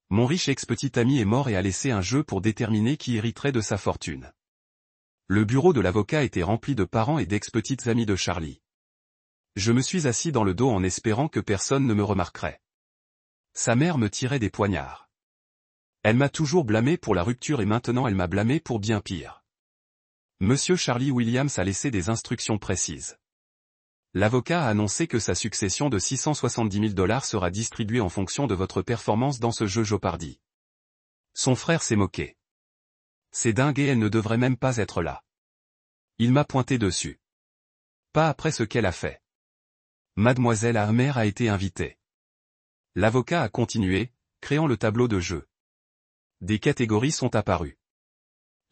Mon riche ex-petit ami est mort et a laissé un jeu pour déterminer qui hériterait de sa fortune. Le bureau de l'avocat était rempli de parents et d'ex-petites amies de Charlie. Je me suis assis dans le dos en espérant que personne ne me remarquerait. Sa mère me tirait des poignards. Elle m'a toujours blâmé pour la rupture et maintenant elle m'a blâmé pour bien pire. Monsieur Charlie Williams a laissé des instructions précises. L'avocat a annoncé que sa succession de 670 000 $ sera distribuée en fonction de votre performance dans ce jeu Jeopardy. Son frère s'est moqué. C'est dingue et elle ne devrait même pas être là. Il m'a pointé dessus. Pas après ce qu'elle a fait. Mademoiselle Hammer a été invitée. L'avocat a continué, créant le tableau de jeu. Des catégories sont apparues.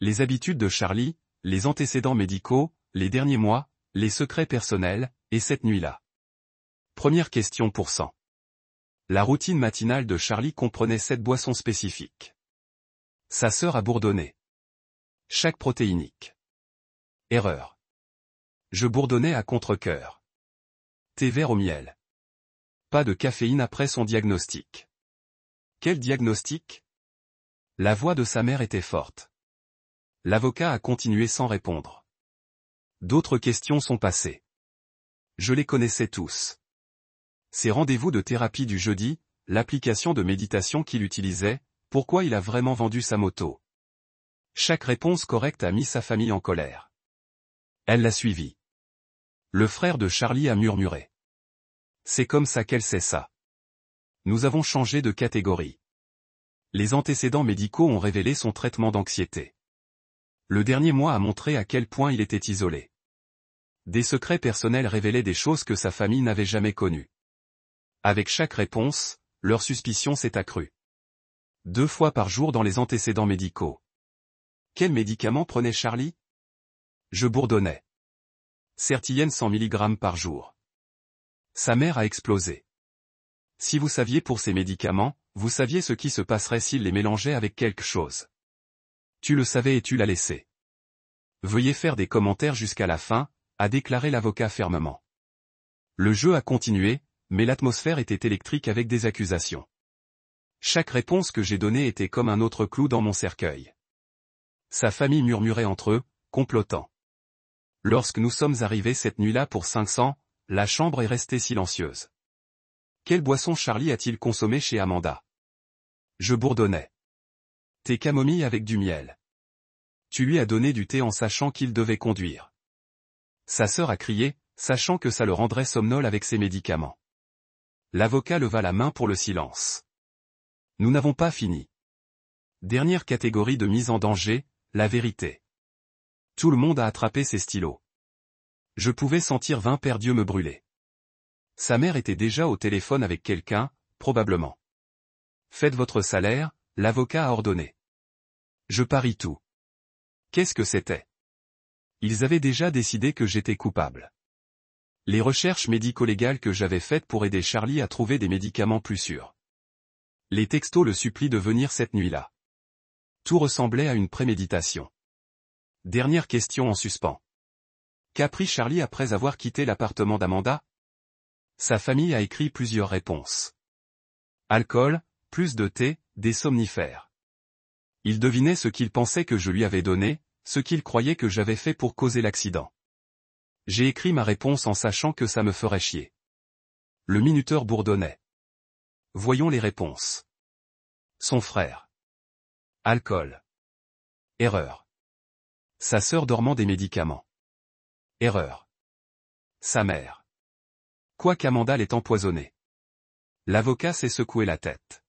Les habitudes de Charlie, les antécédents médicaux, les derniers mois, les secrets personnels, et cette nuit-là. Première question pour 100. La routine matinale de Charlie comprenait 7 boissons spécifiques. Sa sœur a bourdonné. Chaque protéinique. Erreur. Je bourdonnais à contre-cœur. Thé vert au miel. Pas de caféine après son diagnostic. Quel diagnostic? La voix de sa mère était forte. L'avocat a continué sans répondre. D'autres questions sont passées. Je les connaissais tous. Ses rendez-vous de thérapie du jeudi, l'application de méditation qu'il utilisait, pourquoi il a vraiment vendu sa moto. Chaque réponse correcte a mis sa famille en colère. Elle l'a suivi. Le frère de Charlie a murmuré. C'est comme ça qu'elle sait ça. Nous avons changé de catégorie. Les antécédents médicaux ont révélé son traitement d'anxiété. Le dernier mois a montré à quel point il était isolé. Des secrets personnels révélaient des choses que sa famille n'avait jamais connues. Avec chaque réponse, leur suspicion s'est accrue. 2 fois par jour dans les antécédents médicaux. Quels médicaments prenait Charlie? Je bourdonnais. Certienne 100 mg par jour. Sa mère a explosé. Si vous saviez pour ces médicaments, vous saviez ce qui se passerait s'il les mélangeait avec quelque chose. Tu le savais et tu l'as laissé. Veuillez faire des commentaires jusqu'à la fin, a déclaré l'avocat fermement. Le jeu a continué, mais l'atmosphère était électrique avec des accusations. Chaque réponse que j'ai donnée était comme un autre clou dans mon cercueil. Sa famille murmurait entre eux, complotant. Lorsque nous sommes arrivés cette nuit-là pour 500, la chambre est restée silencieuse. Quelle boisson Charlie a-t-il consommé chez Amanda? Je bourdonnais. Thé camomille avec du miel. Tu lui as donné du thé en sachant qu'il devait conduire. Sa sœur a crié, sachant que ça le rendrait somnolent avec ses médicaments. L'avocat leva la main pour le silence. Nous n'avons pas fini. Dernière catégorie de mise en danger, la vérité. Tout le monde a attrapé ses stylos. Je pouvais sentir 20 paires d'yeux me brûler. Sa mère était déjà au téléphone avec quelqu'un, probablement. Faites votre salaire, l'avocat a ordonné. Je parie tout. Qu'est-ce que c'était? Ils avaient déjà décidé que j'étais coupable. Les recherches médico-légales que j'avais faites pour aider Charlie à trouver des médicaments plus sûrs. Les textos le supplient de venir cette nuit-là. Tout ressemblait à une préméditation. Dernière question en suspens. Qu'a pris Charlie après avoir quitté l'appartement d'Amanda? Sa famille a écrit plusieurs réponses. Alcool, plus de thé, des somnifères. Il devinait ce qu'il pensait que je lui avais donné, ce qu'il croyait que j'avais fait pour causer l'accident. J'ai écrit ma réponse en sachant que ça me ferait chier. Le minuteur bourdonnait. Voyons les réponses. Son frère. Alcool. Erreur. Sa sœur dormant des médicaments. Erreur. Sa mère. Quoi qu'Amanda l'ait empoisonnée. L'avocat s'est secoué la tête.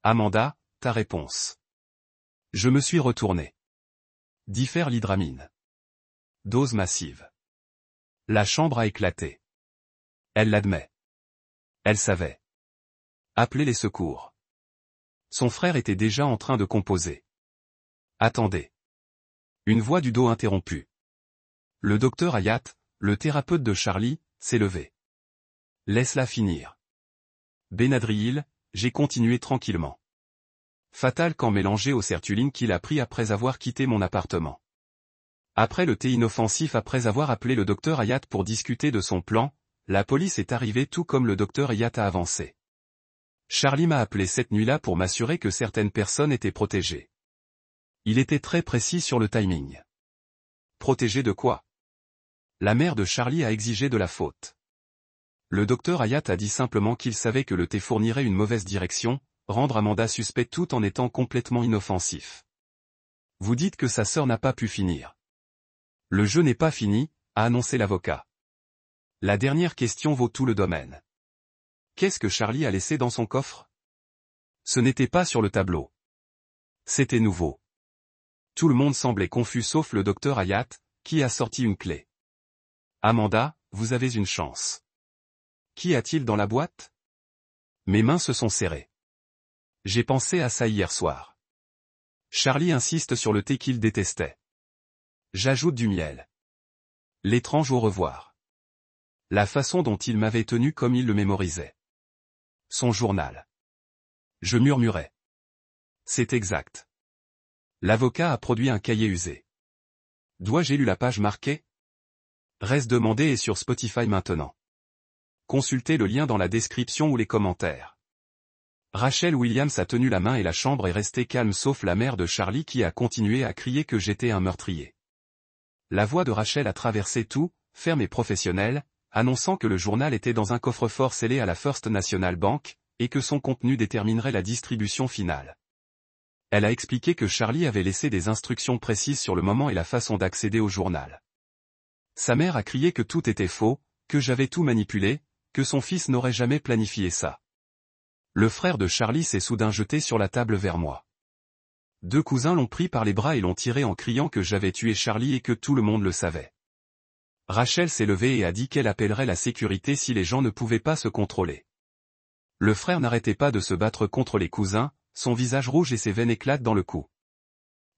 Amanda, ta réponse. Je me suis retourné. Diffère-l'hydramine. Dose massive. La chambre a éclaté. Elle l'admet. Elle savait. Appelez les secours. Son frère était déjà en train de composer. Attendez. Une voix du dos interrompue. Le docteur Hayat, le thérapeute de Charlie, s'est levé. Laisse-la finir. Benadryl, j'ai continué tranquillement. Fatal quand mélangé aux sertulines qu'il a pris après avoir quitté mon appartement. Après le thé inoffensif après avoir appelé le docteur Hayat pour discuter de son plan, la police est arrivée tout comme le docteur Hayat a avancé. Charlie m'a appelé cette nuit-là pour m'assurer que certaines personnes étaient protégées. Il était très précis sur le timing. Protégé de quoi? La mère de Charlie a exigé de la faute. Le docteur Hayat a dit simplement qu'il savait que le thé fournirait une mauvaise direction, rendre Amanda suspect tout en étant complètement inoffensif. Vous dites que sa sœur n'a pas pu finir. Le jeu n'est pas fini, a annoncé l'avocat. La dernière question vaut tout le domaine. Qu'est-ce que Charlie a laissé dans son coffre? Ce n'était pas sur le tableau. C'était nouveau. Tout le monde semblait confus sauf le docteur Hayat, qui a sorti une clé. Amanda, vous avez une chance. Qu'y a-t-il dans la boîte? Mes mains se sont serrées. J'ai pensé à ça hier soir. Charlie insiste sur le thé qu'il détestait. J'ajoute du miel. L'étrange au revoir. La façon dont il m'avait tenu comme il le mémorisait. Son journal. Je murmurais. C'est exact. L'avocat a produit un cahier usé. Dois-je lu la page marquée? Reste demandé et sur Spotify maintenant. Consultez le lien dans la description ou les commentaires. Rachel Williams a tenu la main et la chambre est restée calme sauf la mère de Charlie qui a continué à crier que j'étais un meurtrier. La voix de Rachel a traversé tout, ferme et professionnelle, annonçant que le journal était dans un coffre-fort scellé à la First National Bank, et que son contenu déterminerait la distribution finale. Elle a expliqué que Charlie avait laissé des instructions précises sur le moment et la façon d'accéder au journal. Sa mère a crié que tout était faux, que j'avais tout manipulé, que son fils n'aurait jamais planifié ça. Le frère de Charlie s'est soudain jeté sur la table vers moi. Deux cousins l'ont pris par les bras et l'ont tiré en criant que j'avais tué Charlie et que tout le monde le savait. Rachel s'est levée et a dit qu'elle appellerait la sécurité si les gens ne pouvaient pas se contrôler. Le frère n'arrêtait pas de se battre contre les cousins, son visage rouge et ses veines éclatent dans le cou.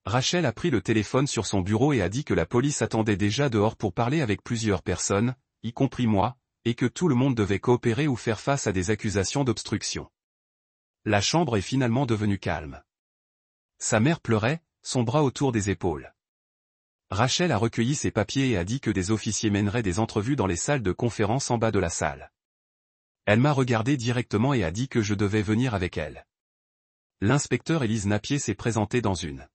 Rachel a pris le téléphone sur son bureau et a dit que la police attendait déjà dehors pour parler avec plusieurs personnes, y compris moi, et que tout le monde devait coopérer ou faire face à des accusations d'obstruction. La chambre est finalement devenue calme. Sa mère pleurait, son bras autour des épaules. Rachel a recueilli ses papiers et a dit que des officiers mèneraient des entrevues dans les salles de conférence en bas de la salle. Elle m'a regardé directement et a dit que je devais venir avec elle. L'inspecteur Élise Napier s'est présenté dans une.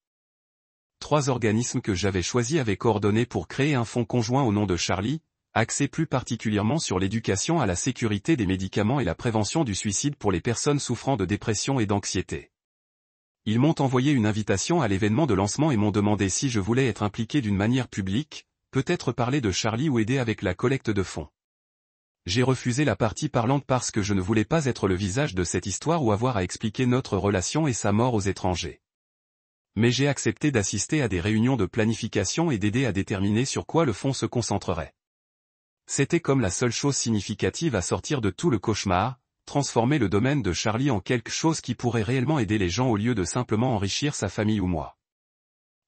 3 organismes que j'avais choisis avaient coordonné pour créer un fonds conjoint au nom de Charlie, axé plus particulièrement sur l'éducation à la sécurité des médicaments et la prévention du suicide pour les personnes souffrant de dépression et d'anxiété. Ils m'ont envoyé une invitation à l'événement de lancement et m'ont demandé si je voulais être impliqué d'une manière publique, peut-être parler de Charlie ou aider avec la collecte de fonds. J'ai refusé la partie parlante parce que je ne voulais pas être le visage de cette histoire ou avoir à expliquer notre relation et sa mort aux étrangers. Mais j'ai accepté d'assister à des réunions de planification et d'aider à déterminer sur quoi le fonds se concentrerait. C'était comme la seule chose significative à sortir de tout le cauchemar, transformer le domaine de Charlie en quelque chose qui pourrait réellement aider les gens au lieu de simplement enrichir sa famille ou moi.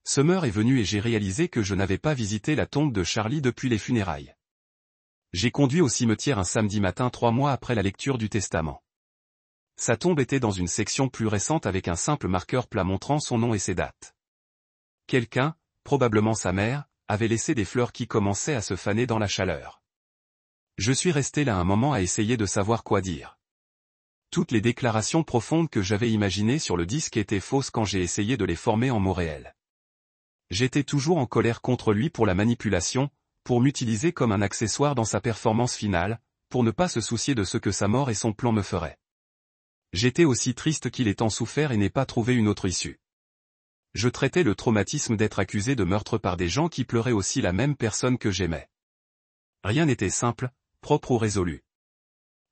Summer est venu et j'ai réalisé que je n'avais pas visité la tombe de Charlie depuis les funérailles. J'ai conduit au cimetière un samedi matin 3 mois après la lecture du testament. Sa tombe était dans une section plus récente avec un simple marqueur plat montrant son nom et ses dates. Quelqu'un, probablement sa mère, avait laissé des fleurs qui commençaient à se faner dans la chaleur. Je suis resté là un moment à essayer de savoir quoi dire. Toutes les déclarations profondes que j'avais imaginées sur le disque étaient fausses quand j'ai essayé de les former en mots réels. J'étais toujours en colère contre lui pour la manipulation, pour m'utiliser comme un accessoire dans sa performance finale, pour ne pas se soucier de ce que sa mort et son plan me feraient. J'étais aussi triste qu'il ait tant souffert et n'ait pas trouvé une autre issue. Je traitais le traumatisme d'être accusé de meurtre par des gens qui pleuraient aussi la même personne que j'aimais. Rien n'était simple, propre ou résolu.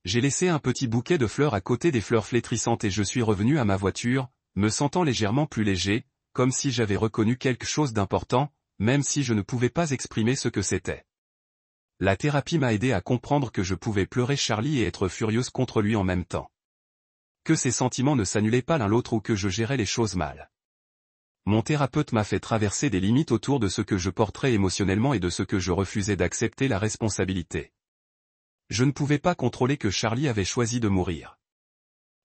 J'ai laissé un petit bouquet de fleurs à côté des fleurs flétrissantes et je suis revenu à ma voiture, me sentant légèrement plus léger, comme si j'avais reconnu quelque chose d'important, même si je ne pouvais pas exprimer ce que c'était. La thérapie m'a aidé à comprendre que je pouvais pleurer Charlie et être furieuse contre lui en même temps. Que ces sentiments ne s'annulaient pas l'un l'autre ou que je gérais les choses mal. Mon thérapeute m'a fait traverser des limites autour de ce que je porterais émotionnellement et de ce que je refusais d'accepter la responsabilité. Je ne pouvais pas contrôler que Charlie avait choisi de mourir.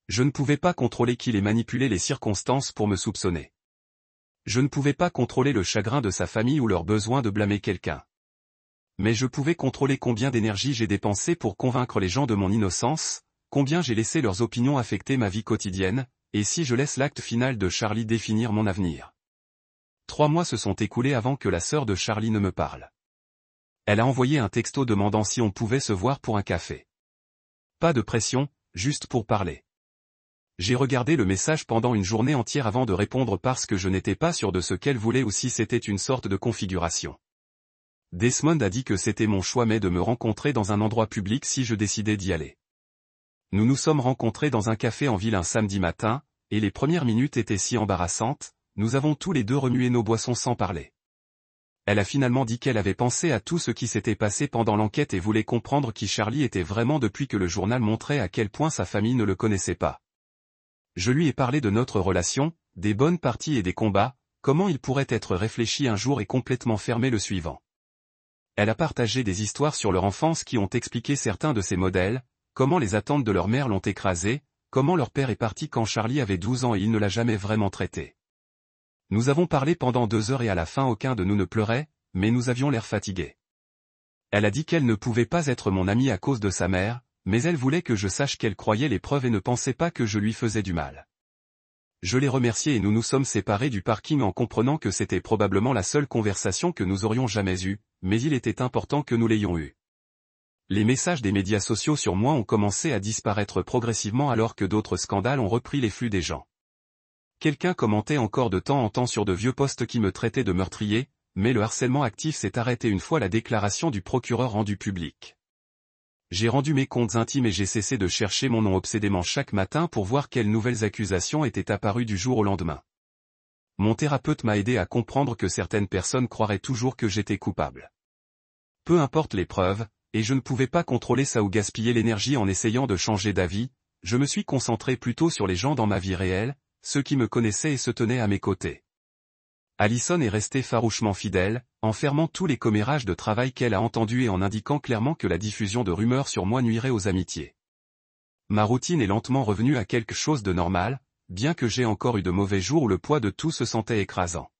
Je ne pouvais pas contrôler qu'il ait manipulé les circonstances pour me soupçonner. Je ne pouvais pas contrôler le chagrin de sa famille ou leur besoin de blâmer quelqu'un. Mais je pouvais contrôler combien d'énergie j'ai dépensé pour convaincre les gens de mon innocence, combien j'ai laissé leurs opinions affecter ma vie quotidienne, et si je laisse l'acte final de Charlie définir mon avenir. 3 mois se sont écoulés avant que la sœur de Charlie ne me parle. Elle a envoyé un texto demandant si on pouvait se voir pour un café. Pas de pression, juste pour parler. J'ai regardé le message pendant une journée entière avant de répondre parce que je n'étais pas sûr de ce qu'elle voulait ou si c'était une sorte de configuration. Desmond a dit que c'était mon choix mais de me rencontrer dans un endroit public si je décidais d'y aller. Nous nous sommes rencontrés dans un café en ville un samedi matin, et les premières minutes étaient si embarrassantes, nous avons tous les deux remué nos boissons sans parler. Elle a finalement dit qu'elle avait pensé à tout ce qui s'était passé pendant l'enquête et voulait comprendre qui Charlie était vraiment depuis que le journal montrait à quel point sa famille ne le connaissait pas. Je lui ai parlé de notre relation, des bonnes parties et des combats, comment il pourrait être réfléchi un jour et complètement fermé le suivant. Elle a partagé des histoires sur leur enfance qui ont expliqué certains de ces modèles, comment les attentes de leur mère l'ont écrasé, comment leur père est parti quand Charlie avait 12 ans et il ne l'a jamais vraiment traité. Nous avons parlé pendant 2 heures et à la fin aucun de nous ne pleurait, mais nous avions l'air fatigués. Elle a dit qu'elle ne pouvait pas être mon amie à cause de sa mère, mais elle voulait que je sache qu'elle croyait les preuves et ne pensait pas que je lui faisais du mal. Je l'ai remerciée et nous nous sommes séparés du parking en comprenant que c'était probablement la seule conversation que nous aurions jamais eue, mais il était important que nous l'ayons eue. Les messages des médias sociaux sur moi ont commencé à disparaître progressivement alors que d'autres scandales ont repris les flux des gens. Quelqu'un commentait encore de temps en temps sur de vieux posts qui me traitaient de meurtrier, mais le harcèlement actif s'est arrêté une fois la déclaration du procureur rendue publique. J'ai rendu mes comptes intimes et j'ai cessé de chercher mon nom obsédément chaque matin pour voir quelles nouvelles accusations étaient apparues du jour au lendemain. Mon thérapeute m'a aidé à comprendre que certaines personnes croiraient toujours que j'étais coupable. Peu importe les preuves, et je ne pouvais pas contrôler ça ou gaspiller l'énergie en essayant de changer d'avis, je me suis concentré plutôt sur les gens dans ma vie réelle, ceux qui me connaissaient et se tenaient à mes côtés. Allison est restée farouchement fidèle, en fermant tous les commérages de travail qu'elle a entendus et en indiquant clairement que la diffusion de rumeurs sur moi nuirait aux amitiés. Ma routine est lentement revenue à quelque chose de normal, bien que j'ai encore eu de mauvais jours où le poids de tout se sentait écrasant.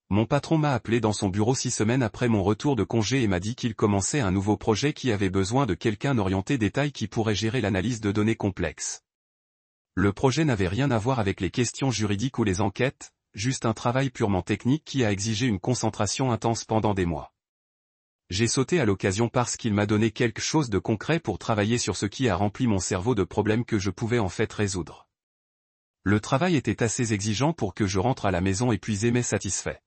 Mon patron m'a appelé dans son bureau 6 semaines après mon retour de congé et m'a dit qu'il commençait un nouveau projet qui avait besoin de quelqu'un orienté détail qui pourrait gérer l'analyse de données complexes. Le projet n'avait rien à voir avec les questions juridiques ou les enquêtes, juste un travail purement technique qui a exigé une concentration intense pendant des mois. J'ai sauté à l'occasion parce qu'il m'a donné quelque chose de concret pour travailler sur ce qui a rempli mon cerveau de problèmes que je pouvais en fait résoudre. Le travail était assez exigeant pour que je rentre à la maison épuisé mais satisfait.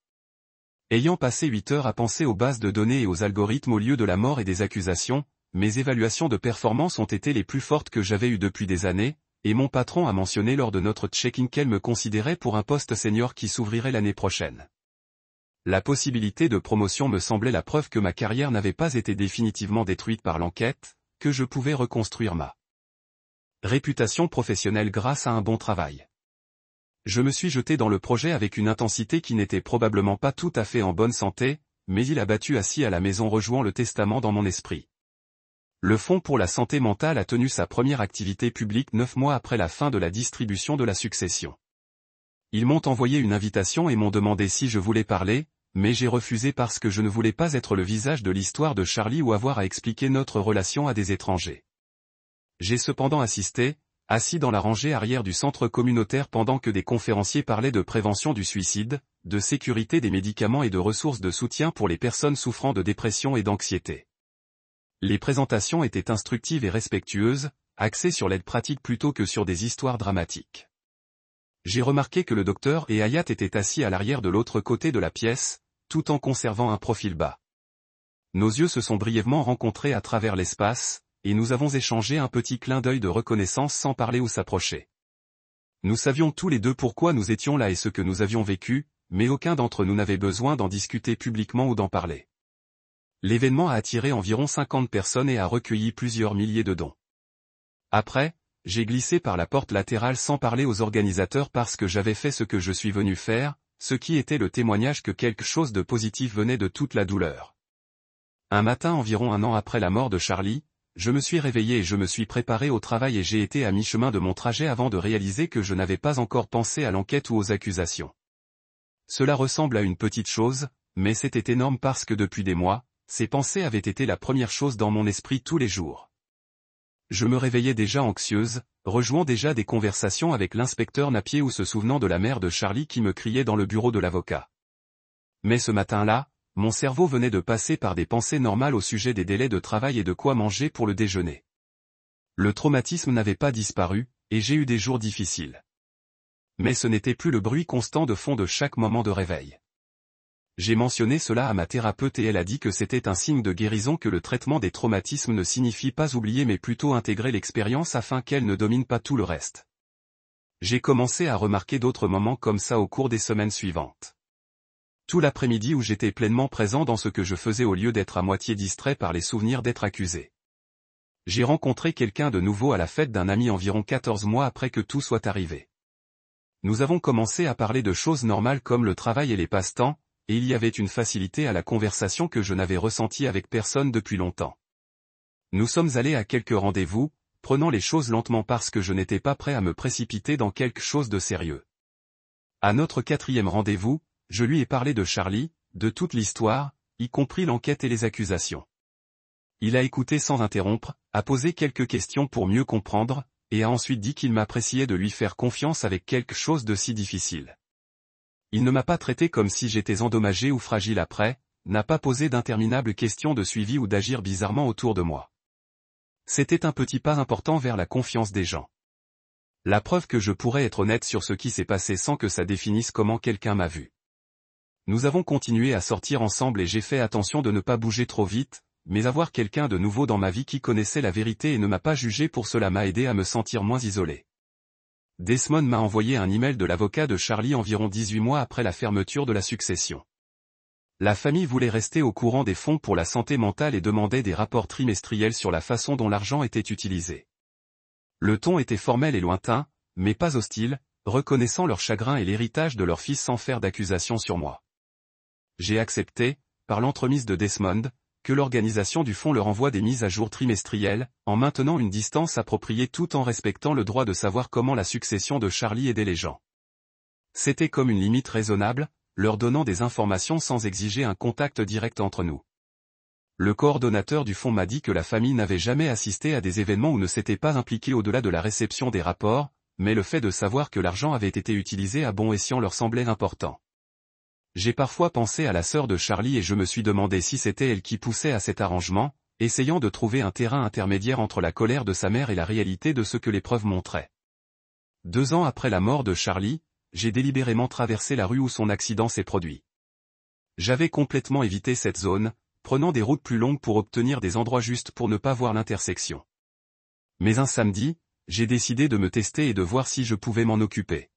Ayant passé 8 heures à penser aux bases de données et aux algorithmes au lieu de la mort et des accusations, mes évaluations de performance ont été les plus fortes que j'avais eues depuis des années, et mon patron a mentionné lors de notre check-in qu'elle me considérait pour un poste senior qui s'ouvrirait l'année prochaine. La possibilité de promotion me semblait la preuve que ma carrière n'avait pas été définitivement détruite par l'enquête, que je pouvais reconstruire ma réputation professionnelle grâce à un bon travail. Je me suis jeté dans le projet avec une intensité qui n'était probablement pas tout à fait en bonne santé, mais il a battu assis à la maison rejouant le testament dans mon esprit. Le Fonds pour la santé mentale a tenu sa première activité publique 9 mois après la fin de la distribution de la succession. Ils m'ont envoyé une invitation et m'ont demandé si je voulais parler, mais j'ai refusé parce que je ne voulais pas être le visage de l'histoire de Charlie ou avoir à expliquer notre relation à des étrangers. J'ai cependant assisté, assis dans la rangée arrière du centre communautaire pendant que des conférenciers parlaient de prévention du suicide, de sécurité des médicaments et de ressources de soutien pour les personnes souffrant de dépression et d'anxiété. Les présentations étaient instructives et respectueuses, axées sur l'aide pratique plutôt que sur des histoires dramatiques. J'ai remarqué que le docteur et Hayat étaient assis à l'arrière de l'autre côté de la pièce, tout en conservant un profil bas. Nos yeux se sont brièvement rencontrés à travers l'espace, et nous avons échangé un petit clin d'œil de reconnaissance sans parler ou s'approcher. Nous savions tous les deux pourquoi nous étions là et ce que nous avions vécu, mais aucun d'entre nous n'avait besoin d'en discuter publiquement ou d'en parler. L'événement a attiré environ 50 personnes et a recueilli plusieurs milliers de dons. Après, j'ai glissé par la porte latérale sans parler aux organisateurs parce que j'avais fait ce que je suis venu faire, ce qui était le témoignage que quelque chose de positif venait de toute la douleur. Un matin environ 1 an après la mort de Charlie, je me suis réveillé et je me suis préparé au travail et j'ai été à mi-chemin de mon trajet avant de réaliser que je n'avais pas encore pensé à l'enquête ou aux accusations. Cela ressemble à une petite chose, mais c'était énorme parce que depuis des mois, ces pensées avaient été la première chose dans mon esprit tous les jours. Je me réveillais déjà anxieuse, rejouant déjà des conversations avec l'inspecteur Napier ou se souvenant de la mère de Charlie qui me criait dans le bureau de l'avocat. Mais ce matin-là, mon cerveau venait de passer par des pensées normales au sujet des délais de travail et de quoi manger pour le déjeuner. Le traumatisme n'avait pas disparu, et j'ai eu des jours difficiles. Mais ce n'était plus le bruit constant de fond de chaque moment de réveil. J'ai mentionné cela à ma thérapeute et elle a dit que c'était un signe de guérison que le traitement des traumatismes ne signifie pas oublier mais plutôt intégrer l'expérience afin qu'elle ne domine pas tout le reste. J'ai commencé à remarquer d'autres moments comme ça au cours des semaines suivantes. Tout l'après-midi où j'étais pleinement présent dans ce que je faisais au lieu d'être à moitié distrait par les souvenirs d'être accusé. J'ai rencontré quelqu'un de nouveau à la fête d'un ami environ 14 mois après que tout soit arrivé. Nous avons commencé à parler de choses normales comme le travail et les passe-temps, et il y avait une facilité à la conversation que je n'avais ressentie avec personne depuis longtemps. Nous sommes allés à quelques rendez-vous, prenant les choses lentement parce que je n'étais pas prêt à me précipiter dans quelque chose de sérieux. À notre 4e rendez-vous, je lui ai parlé de Charlie, de toute l'histoire, y compris l'enquête et les accusations. Il a écouté sans interrompre, a posé quelques questions pour mieux comprendre, et a ensuite dit qu'il m'appréciait de lui faire confiance avec quelque chose de si difficile. Il ne m'a pas traité comme si j'étais endommagé ou fragile après, n'a pas posé d'interminables questions de suivi ou d'agir bizarrement autour de moi. C'était un petit pas important vers la confiance des gens. La preuve que je pourrais être honnête sur ce qui s'est passé sans que ça définisse comment quelqu'un m'a vu. Nous avons continué à sortir ensemble et j'ai fait attention de ne pas bouger trop vite, mais avoir quelqu'un de nouveau dans ma vie qui connaissait la vérité et ne m'a pas jugé pour cela m'a aidé à me sentir moins isolé. Desmond m'a envoyé un email de l'avocat de Charlie environ 18 mois après la fermeture de la succession. La famille voulait rester au courant des fonds pour la santé mentale et demandait des rapports trimestriels sur la façon dont l'argent était utilisé. Le ton était formel et lointain, mais pas hostile, reconnaissant leur chagrin et l'héritage de leur fils sans faire d'accusation sur moi. J'ai accepté, par l'entremise de Desmond, que l'organisation du fonds leur envoie des mises à jour trimestrielles, en maintenant une distance appropriée tout en respectant le droit de savoir comment la succession de Charlie aidait les gens. C'était comme une limite raisonnable, leur donnant des informations sans exiger un contact direct entre nous. Le coordonnateur du fonds m'a dit que la famille n'avait jamais assisté à des événements où ne s'était pas impliquée au-delà de la réception des rapports, mais le fait de savoir que l'argent avait été utilisé à bon escient leur semblait important. J'ai parfois pensé à la sœur de Charlie et je me suis demandé si c'était elle qui poussait à cet arrangement, essayant de trouver un terrain intermédiaire entre la colère de sa mère et la réalité de ce que les preuves montraient. 2 ans après la mort de Charlie, j'ai délibérément traversé la rue où son accident s'est produit. J'avais complètement évité cette zone, prenant des routes plus longues pour obtenir des endroits justes pour ne pas voir l'intersection. Mais un samedi, j'ai décidé de me tester et de voir si je pouvais m'en occuper.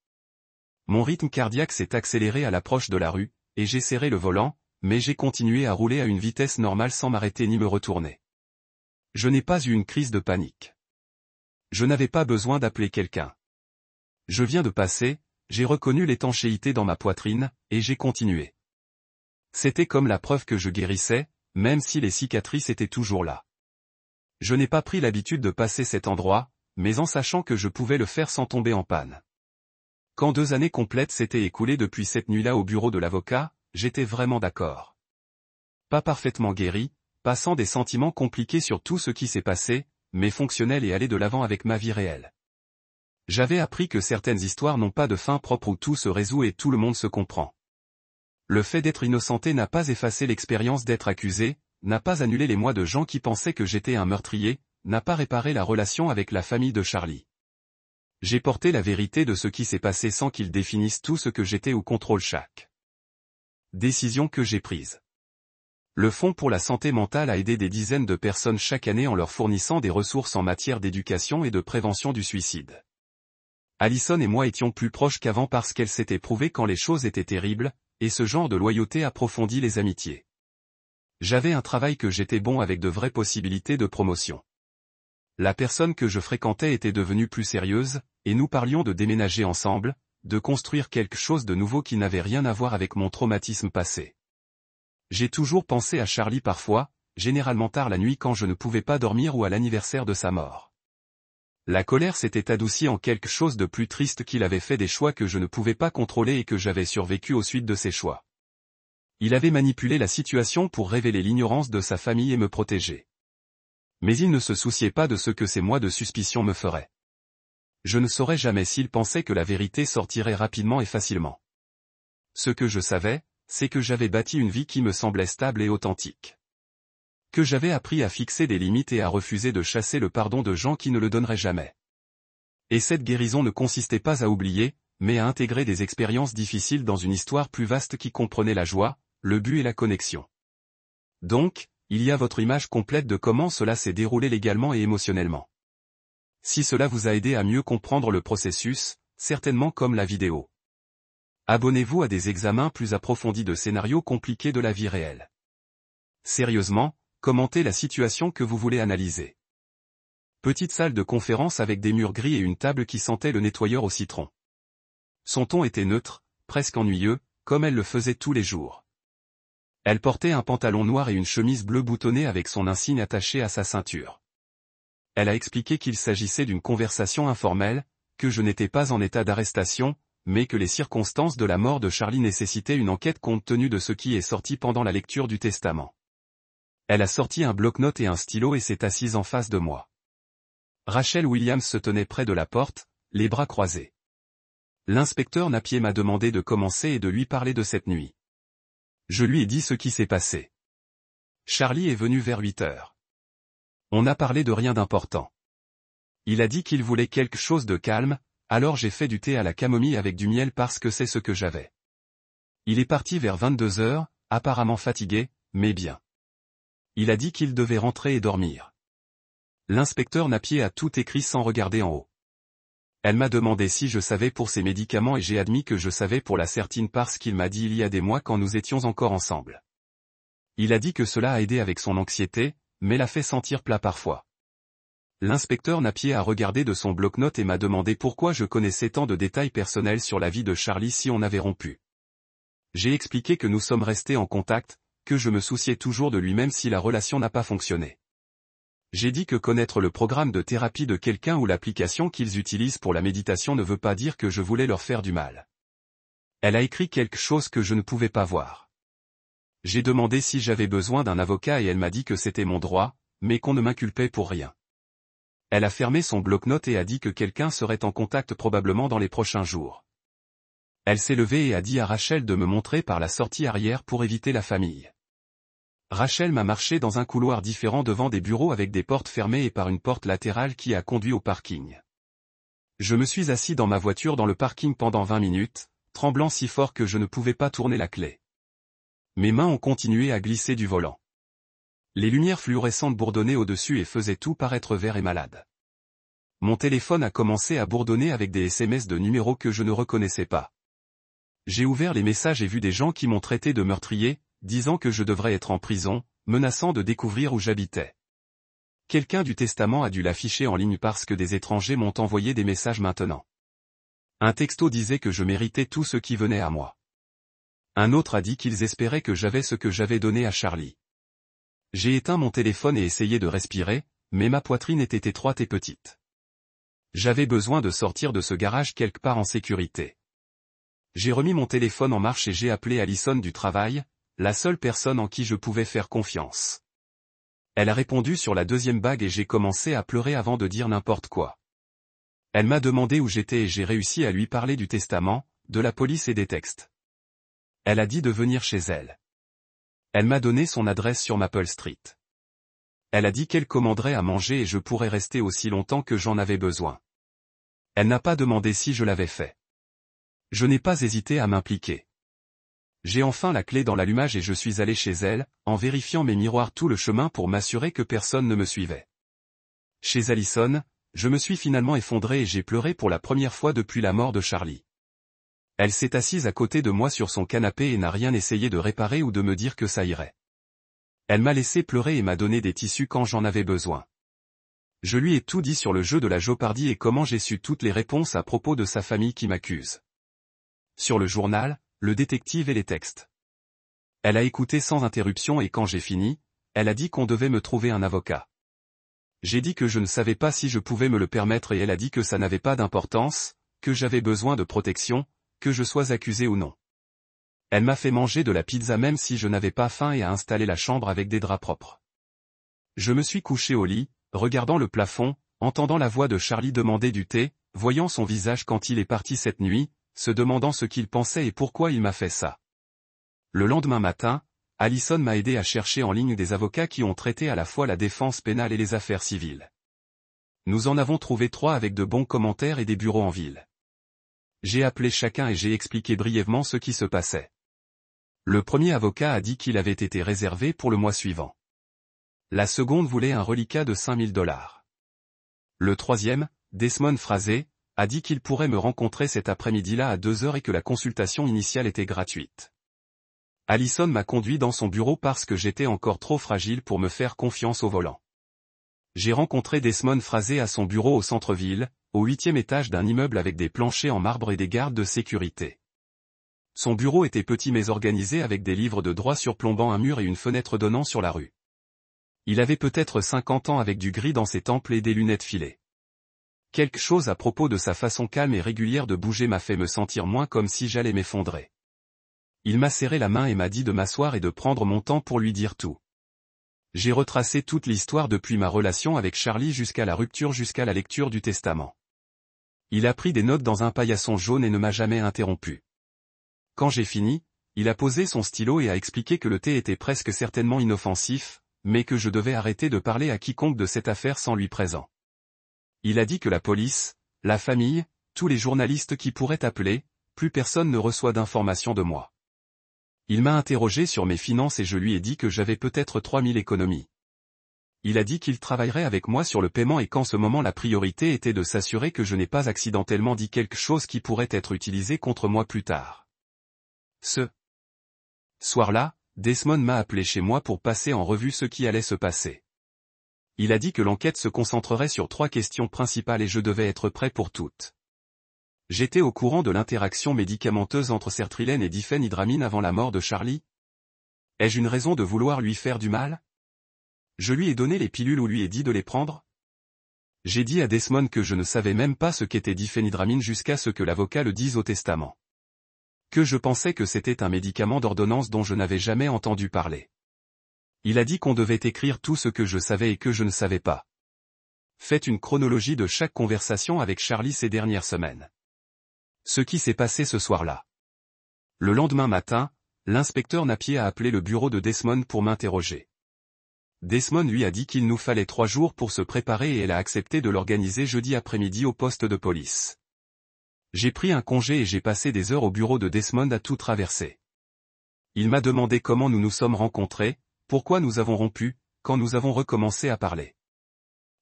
Mon rythme cardiaque s'est accéléré à l'approche de la rue, et j'ai serré le volant, mais j'ai continué à rouler à une vitesse normale sans m'arrêter ni me retourner. Je n'ai pas eu une crise de panique. Je n'avais pas besoin d'appeler quelqu'un. Je viens de passer, j'ai reconnu l'étanchéité dans ma poitrine, et j'ai continué. C'était comme la preuve que je guérissais, même si les cicatrices étaient toujours là. Je n'ai pas pris l'habitude de passer cet endroit, mais en sachant que je pouvais le faire sans tomber en panne. Quand 2 années complètes s'étaient écoulées depuis cette nuit-là au bureau de l'avocat, j'étais vraiment d'accord. Pas parfaitement guéri, pas sans des sentiments compliqués sur tout ce qui s'est passé, mais fonctionnel et aller de l'avant avec ma vie réelle. J'avais appris que certaines histoires n'ont pas de fin propre où tout se résout et tout le monde se comprend. Le fait d'être innocenté n'a pas effacé l'expérience d'être accusé, n'a pas annulé les mois de gens qui pensaient que j'étais un meurtrier, n'a pas réparé la relation avec la famille de Charlie. J'ai porté la vérité de ce qui s'est passé sans qu'ils définissent tout ce que j'étais ou contrôle chaque décision que j'ai prise. Le Fonds pour la santé mentale a aidé des dizaines de personnes chaque année en leur fournissant des ressources en matière d'éducation et de prévention du suicide. Alison et moi étions plus proches qu'avant parce qu'elle s'était prouvée quand les choses étaient terribles, et ce genre de loyauté approfondit les amitiés. J'avais un travail que j'étais bon avec de vraies possibilités de promotion. La personne que je fréquentais était devenue plus sérieuse, et nous parlions de déménager ensemble, de construire quelque chose de nouveau qui n'avait rien à voir avec mon traumatisme passé. J'ai toujours pensé à Charlie parfois, généralement tard la nuit quand je ne pouvais pas dormir ou à l'anniversaire de sa mort. La colère s'était adoucie en quelque chose de plus triste qu'il avait fait des choix que je ne pouvais pas contrôler et que j'avais survécu aux suites de ses choix. Il avait manipulé la situation pour révéler l'ignorance de sa famille et me protéger. Mais il ne se souciait pas de ce que ces mois de suspicion me feraient. Je ne saurais jamais s'il pensait que la vérité sortirait rapidement et facilement. Ce que je savais, c'est que j'avais bâti une vie qui me semblait stable et authentique. Que j'avais appris à fixer des limites et à refuser de chasser le pardon de gens qui ne le donneraient jamais. Et cette guérison ne consistait pas à oublier, mais à intégrer des expériences difficiles dans une histoire plus vaste qui comprenait la joie, le but et la connexion. Donc, il y a votre image complète de comment cela s'est déroulé légalement et émotionnellement. Si cela vous a aidé à mieux comprendre le processus, certainement comme la vidéo. Abonnez-vous à des examens plus approfondis de scénarios compliqués de la vie réelle. Sérieusement, commentez la situation que vous voulez analyser. Petite salle de conférence avec des murs gris et une table qui sentait le nettoyeur au citron. Son ton était neutre, presque ennuyeux, comme elle le faisait tous les jours. Elle portait un pantalon noir et une chemise bleue boutonnée avec son insigne attaché à sa ceinture. Elle a expliqué qu'il s'agissait d'une conversation informelle, que je n'étais pas en état d'arrestation, mais que les circonstances de la mort de Charlie nécessitaient une enquête compte tenu de ce qui est sorti pendant la lecture du testament. Elle a sorti un bloc-notes et un stylo et s'est assise en face de moi. Rachel Williams se tenait près de la porte, les bras croisés. L'inspecteur Napier m'a demandé de commencer et de lui parler de cette nuit. Je lui ai dit ce qui s'est passé. Charlie est venu vers 8 heures. On n'a parlé de rien d'important. Il a dit qu'il voulait quelque chose de calme, alors j'ai fait du thé à la camomille avec du miel parce que c'est ce que j'avais. Il est parti vers 22 heures, apparemment fatigué, mais bien. Il a dit qu'il devait rentrer et dormir. L'inspecteur Napier a tout écrit sans regarder en haut. Elle m'a demandé si je savais pour ses médicaments et j'ai admis que je savais pour la certine parce qu'il m'a dit il y a des mois quand nous étions encore ensemble. Il a dit que cela a aidé avec son anxiété, mais l'a fait sentir plat parfois. L'inspecteur Napier a regardé de son bloc-notes et m'a demandé pourquoi je connaissais tant de détails personnels sur la vie de Charlie si on avait rompu. J'ai expliqué que nous sommes restés en contact, que je me souciais toujours de lui même si la relation n'a pas fonctionné. J'ai dit que connaître le programme de thérapie de quelqu'un ou l'application qu'ils utilisent pour la méditation ne veut pas dire que je voulais leur faire du mal. Elle a écrit quelque chose que je ne pouvais pas voir. J'ai demandé si j'avais besoin d'un avocat et elle m'a dit que c'était mon droit, mais qu'on ne m'inculpait pour rien. Elle a fermé son bloc-notes et a dit que quelqu'un serait en contact probablement dans les prochains jours. Elle s'est levée et a dit à Rachel de me montrer par la sortie arrière pour éviter la famille. Rachel m'a marché dans un couloir différent devant des bureaux avec des portes fermées et par une porte latérale qui a conduit au parking. Je me suis assis dans ma voiture dans le parking pendant 20 minutes, tremblant si fort que je ne pouvais pas tourner la clé. Mes mains ont continué à glisser du volant. Les lumières fluorescentes bourdonnaient au-dessus et faisaient tout paraître vert et malade. Mon téléphone a commencé à bourdonner avec des SMS de numéros que je ne reconnaissais pas. J'ai ouvert les messages et vu des gens qui m'ont traité de meurtrier, disant que je devrais être en prison, menaçant de découvrir où j'habitais. Quelqu'un du testament a dû l'afficher en ligne parce que des étrangers m'ont envoyé des messages maintenant. Un texto disait que je méritais tout ce qui venait à moi. Un autre a dit qu'ils espéraient que j'avais ce que j'avais donné à Charlie. J'ai éteint mon téléphone et essayé de respirer, mais ma poitrine était étroite et petite. J'avais besoin de sortir de ce garage quelque part en sécurité. J'ai remis mon téléphone en marche et j'ai appelé Alison du travail, la seule personne en qui je pouvais faire confiance. Elle a répondu sur la deuxième bague et j'ai commencé à pleurer avant de dire n'importe quoi. Elle m'a demandé où j'étais et j'ai réussi à lui parler du testament, de la police et des textes. Elle a dit de venir chez elle. Elle m'a donné son adresse sur Maple Street. Elle a dit qu'elle commanderait à manger et je pourrais rester aussi longtemps que j'en avais besoin. Elle n'a pas demandé si je l'avais fait. Je n'ai pas hésité à m'impliquer. J'ai enfin la clé dans l'allumage et je suis allé chez elle, en vérifiant mes miroirs tout le chemin pour m'assurer que personne ne me suivait. Chez Alison, je me suis finalement effondré et j'ai pleuré pour la première fois depuis la mort de Charlie. Elle s'est assise à côté de moi sur son canapé et n'a rien essayé de réparer ou de me dire que ça irait. Elle m'a laissé pleurer et m'a donné des tissus quand j'en avais besoin. Je lui ai tout dit sur le jeu de la Jeopardy et comment j'ai su toutes les réponses à propos de sa famille qui m'accuse. Sur le journal, le détective et les textes. Elle a écouté sans interruption et quand j'ai fini, elle a dit qu'on devait me trouver un avocat. J'ai dit que je ne savais pas si je pouvais me le permettre et elle a dit que ça n'avait pas d'importance, que j'avais besoin de protection, que je sois accusé ou non. Elle m'a fait manger de la pizza même si je n'avais pas faim et a installé la chambre avec des draps propres. Je me suis couché au lit, regardant le plafond, entendant la voix de Charlie demander du thé, voyant son visage quand il est parti cette nuit, se demandant ce qu'il pensait et pourquoi il m'a fait ça. Le lendemain matin, Allison m'a aidé à chercher en ligne des avocats qui ont traité à la fois la défense pénale et les affaires civiles. Nous en avons trouvé 3 avec de bons commentaires et des bureaux en ville. J'ai appelé chacun et j'ai expliqué brièvement ce qui se passait. Le premier avocat a dit qu'il avait été réservé pour le mois suivant. La seconde voulait un reliquat de $5 000. Le troisième, Desmond Frazee, a dit qu'il pourrait me rencontrer cet après-midi-là à 2 heures et que la consultation initiale était gratuite. Allison m'a conduit dans son bureau parce que j'étais encore trop fragile pour me faire confiance au volant. J'ai rencontré Desmond Frazee à son bureau au centre-ville, au 8e étage d'un immeuble avec des planchers en marbre et des gardes de sécurité. Son bureau était petit mais organisé avec des livres de droit surplombant un mur et une fenêtre donnant sur la rue. Il avait peut-être 50 ans avec du gris dans ses tempes et des lunettes filées. Quelque chose à propos de sa façon calme et régulière de bouger m'a fait me sentir moins comme si j'allais m'effondrer. Il m'a serré la main et m'a dit de m'asseoir et de prendre mon temps pour lui dire tout. J'ai retracé toute l'histoire depuis ma relation avec Charlie jusqu'à la rupture jusqu'à la lecture du testament. Il a pris des notes dans un paillasson jaune et ne m'a jamais interrompu. Quand j'ai fini, il a posé son stylo et a expliqué que le thé était presque certainement inoffensif, mais que je devais arrêter de parler à quiconque de cette affaire sans lui présent. Il a dit que la police, la famille, tous les journalistes qui pourraient appeler, plus personne ne reçoit d'informations de moi. Il m'a interrogé sur mes finances et je lui ai dit que j'avais peut-être 3000 économies. Il a dit qu'il travaillerait avec moi sur le paiement et qu'en ce moment la priorité était de s'assurer que je n'ai pas accidentellement dit quelque chose qui pourrait être utilisé contre moi plus tard. Ce soir-là, Desmond m'a appelé chez moi pour passer en revue ce qui allait se passer. Il a dit que l'enquête se concentrerait sur 3 questions principales et je devais être prêt pour toutes. J'étais au courant de l'interaction médicamenteuse entre sertraline et diphénhydramine avant la mort de Charlie. Ai-je une raison de vouloir lui faire du mal? Je lui ai donné les pilules ou lui ai dit de les prendre? J'ai dit à Desmond que je ne savais même pas ce qu'était diphénhydramine jusqu'à ce que l'avocat le dise au testament. Que je pensais que c'était un médicament d'ordonnance dont je n'avais jamais entendu parler. Il a dit qu'on devait écrire tout ce que je savais et que je ne savais pas. Faites une chronologie de chaque conversation avec Charlie ces dernières semaines. Ce qui s'est passé ce soir-là. Le lendemain matin, l'inspecteur Napier a appelé le bureau de Desmond pour m'interroger. Desmond lui a dit qu'il nous fallait 3 jours pour se préparer et elle a accepté de l'organiser jeudi après-midi au poste de police. J'ai pris un congé et j'ai passé des heures au bureau de Desmond à tout traverser. Il m'a demandé comment nous nous sommes rencontrés, pourquoi nous avons rompu, quand nous avons recommencé à parler.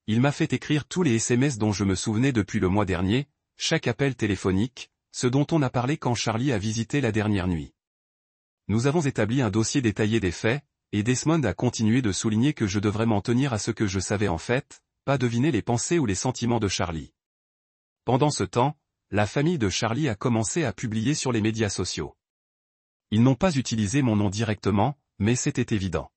Il m'a fait écrire tous les SMS dont je me souvenais depuis le mois dernier, chaque appel téléphonique, ce dont on a parlé quand Charlie a visité la dernière nuit. Nous avons établi un dossier détaillé des faits, et Desmond a continué de souligner que je devrais m'en tenir à ce que je savais en fait, pas deviner les pensées ou les sentiments de Charlie. Pendant ce temps, la famille de Charlie a commencé à publier sur les médias sociaux. Ils n'ont pas utilisé mon nom directement, mais c'était évident.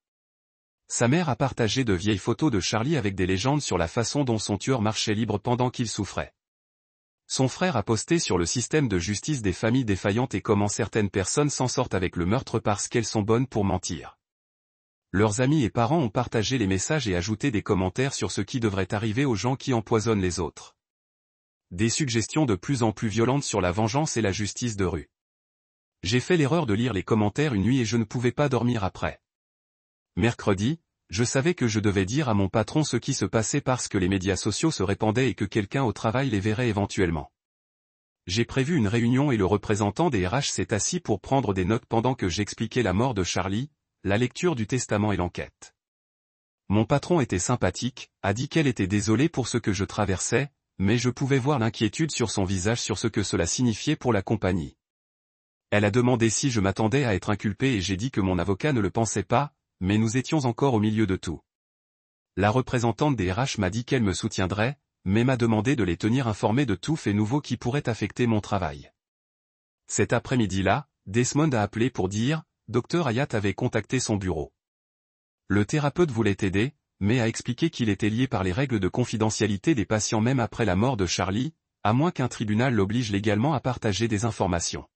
Sa mère a partagé de vieilles photos de Charlie avec des légendes sur la façon dont son tueur marchait libre pendant qu'il souffrait. Son frère a posté sur le système de justice des familles défaillantes et comment certaines personnes s'en sortent avec le meurtre parce qu'elles sont bonnes pour mentir. Leurs amis et parents ont partagé les messages et ajouté des commentaires sur ce qui devrait arriver aux gens qui empoisonnent les autres. Des suggestions de plus en plus violentes sur la vengeance et la justice de rue. J'ai fait l'erreur de lire les commentaires une nuit et je ne pouvais pas dormir après. Mercredi, je savais que je devais dire à mon patron ce qui se passait parce que les médias sociaux se répandaient et que quelqu'un au travail les verrait éventuellement. J'ai prévu une réunion et le représentant des RH s'est assis pour prendre des notes pendant que j'expliquais la mort de Charlie, la lecture du testament et l'enquête. Mon patron était sympathique, a dit qu'elle était désolée pour ce que je traversais, mais je pouvais voir l'inquiétude sur son visage sur ce que cela signifiait pour la compagnie. Elle a demandé si je m'attendais à être inculpé et j'ai dit que mon avocat ne le pensait pas, mais nous étions encore au milieu de tout. La représentante des RH m'a dit qu'elle me soutiendrait, mais m'a demandé de les tenir informés de tout fait nouveau qui pourrait affecter mon travail. Cet après-midi-là, Desmond a appelé pour dire, Dr Hayat avait contacté son bureau. Le thérapeute voulait aider, mais a expliqué qu'il était lié par les règles de confidentialité des patients même après la mort de Charlie, à moins qu'un tribunal l'oblige légalement à partager des informations.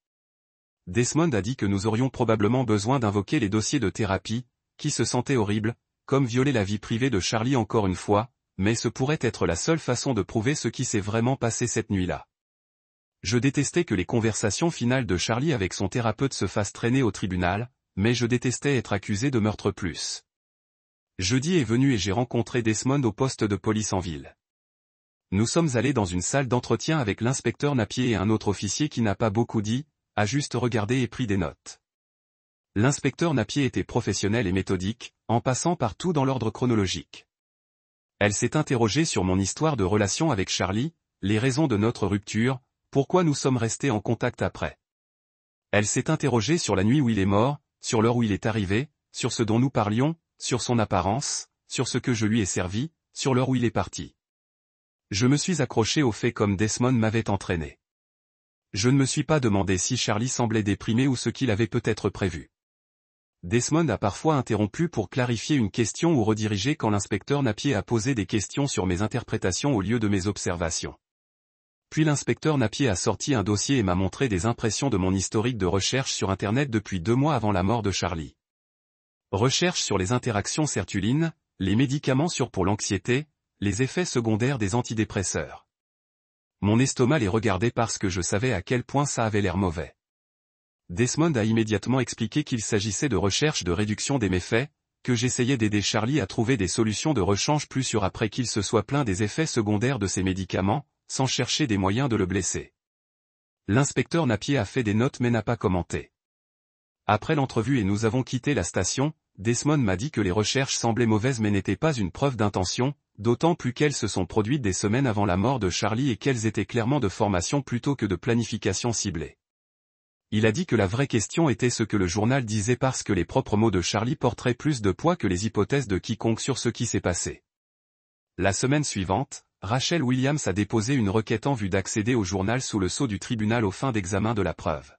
Desmond a dit que nous aurions probablement besoin d'invoquer les dossiers de thérapie, qui se sentaient horribles, comme violer la vie privée de Charlie encore une fois, mais ce pourrait être la seule façon de prouver ce qui s'est vraiment passé cette nuit-là. Je détestais que les conversations finales de Charlie avec son thérapeute se fassent traîner au tribunal, mais je détestais être accusé de meurtre plus. Jeudi est venu et j'ai rencontré Desmond au poste de police en ville. Nous sommes allés dans une salle d'entretien avec l'inspecteur Napier et un autre officier qui n'a pas beaucoup dit, a juste regardé et pris des notes. L'inspecteur Napier était professionnel et méthodique, en passant par tout dans l'ordre chronologique. Elle s'est interrogée sur mon histoire de relation avec Charlie, les raisons de notre rupture, pourquoi nous sommes restés en contact après. Elle s'est interrogée sur la nuit où il est mort, sur l'heure où il est arrivé, sur ce dont nous parlions, sur son apparence, sur ce que je lui ai servi, sur l'heure où il est parti. Je me suis accroché au fait comme Desmond m'avait entraîné. Je ne me suis pas demandé si Charlie semblait déprimé ou ce qu'il avait peut-être prévu. Desmond a parfois interrompu pour clarifier une question ou rediriger quand l'inspecteur Napier a posé des questions sur mes interprétations au lieu de mes observations. Puis l'inspecteur Napier a sorti un dossier et m'a montré des impressions de mon historique de recherche sur Internet depuis 2 mois avant la mort de Charlie. Recherche sur les interactions sertulines, les médicaments pour l'anxiété, les effets secondaires des antidépresseurs. Mon estomac les regardait parce que je savais à quel point ça avait l'air mauvais. Desmond a immédiatement expliqué qu'il s'agissait de recherches de réduction des méfaits, que j'essayais d'aider Charlie à trouver des solutions de rechange plus sûres après qu'il se soit plaint des effets secondaires de ces médicaments, sans chercher des moyens de le blesser. L'inspecteur Napier a fait des notes mais n'a pas commenté. Après l'entrevue et nous avons quitté la station, Desmond m'a dit que les recherches semblaient mauvaises mais n'étaient pas une preuve d'intention, d'autant plus qu'elles se sont produites des semaines avant la mort de Charlie et qu'elles étaient clairement de formation plutôt que de planification ciblée. Il a dit que la vraie question était ce que le journal disait parce que les propres mots de Charlie porteraient plus de poids que les hypothèses de quiconque sur ce qui s'est passé. La semaine suivante, Rachel Williams a déposé une requête en vue d'accéder au journal sous le sceau du tribunal aux fins d'examen de la preuve.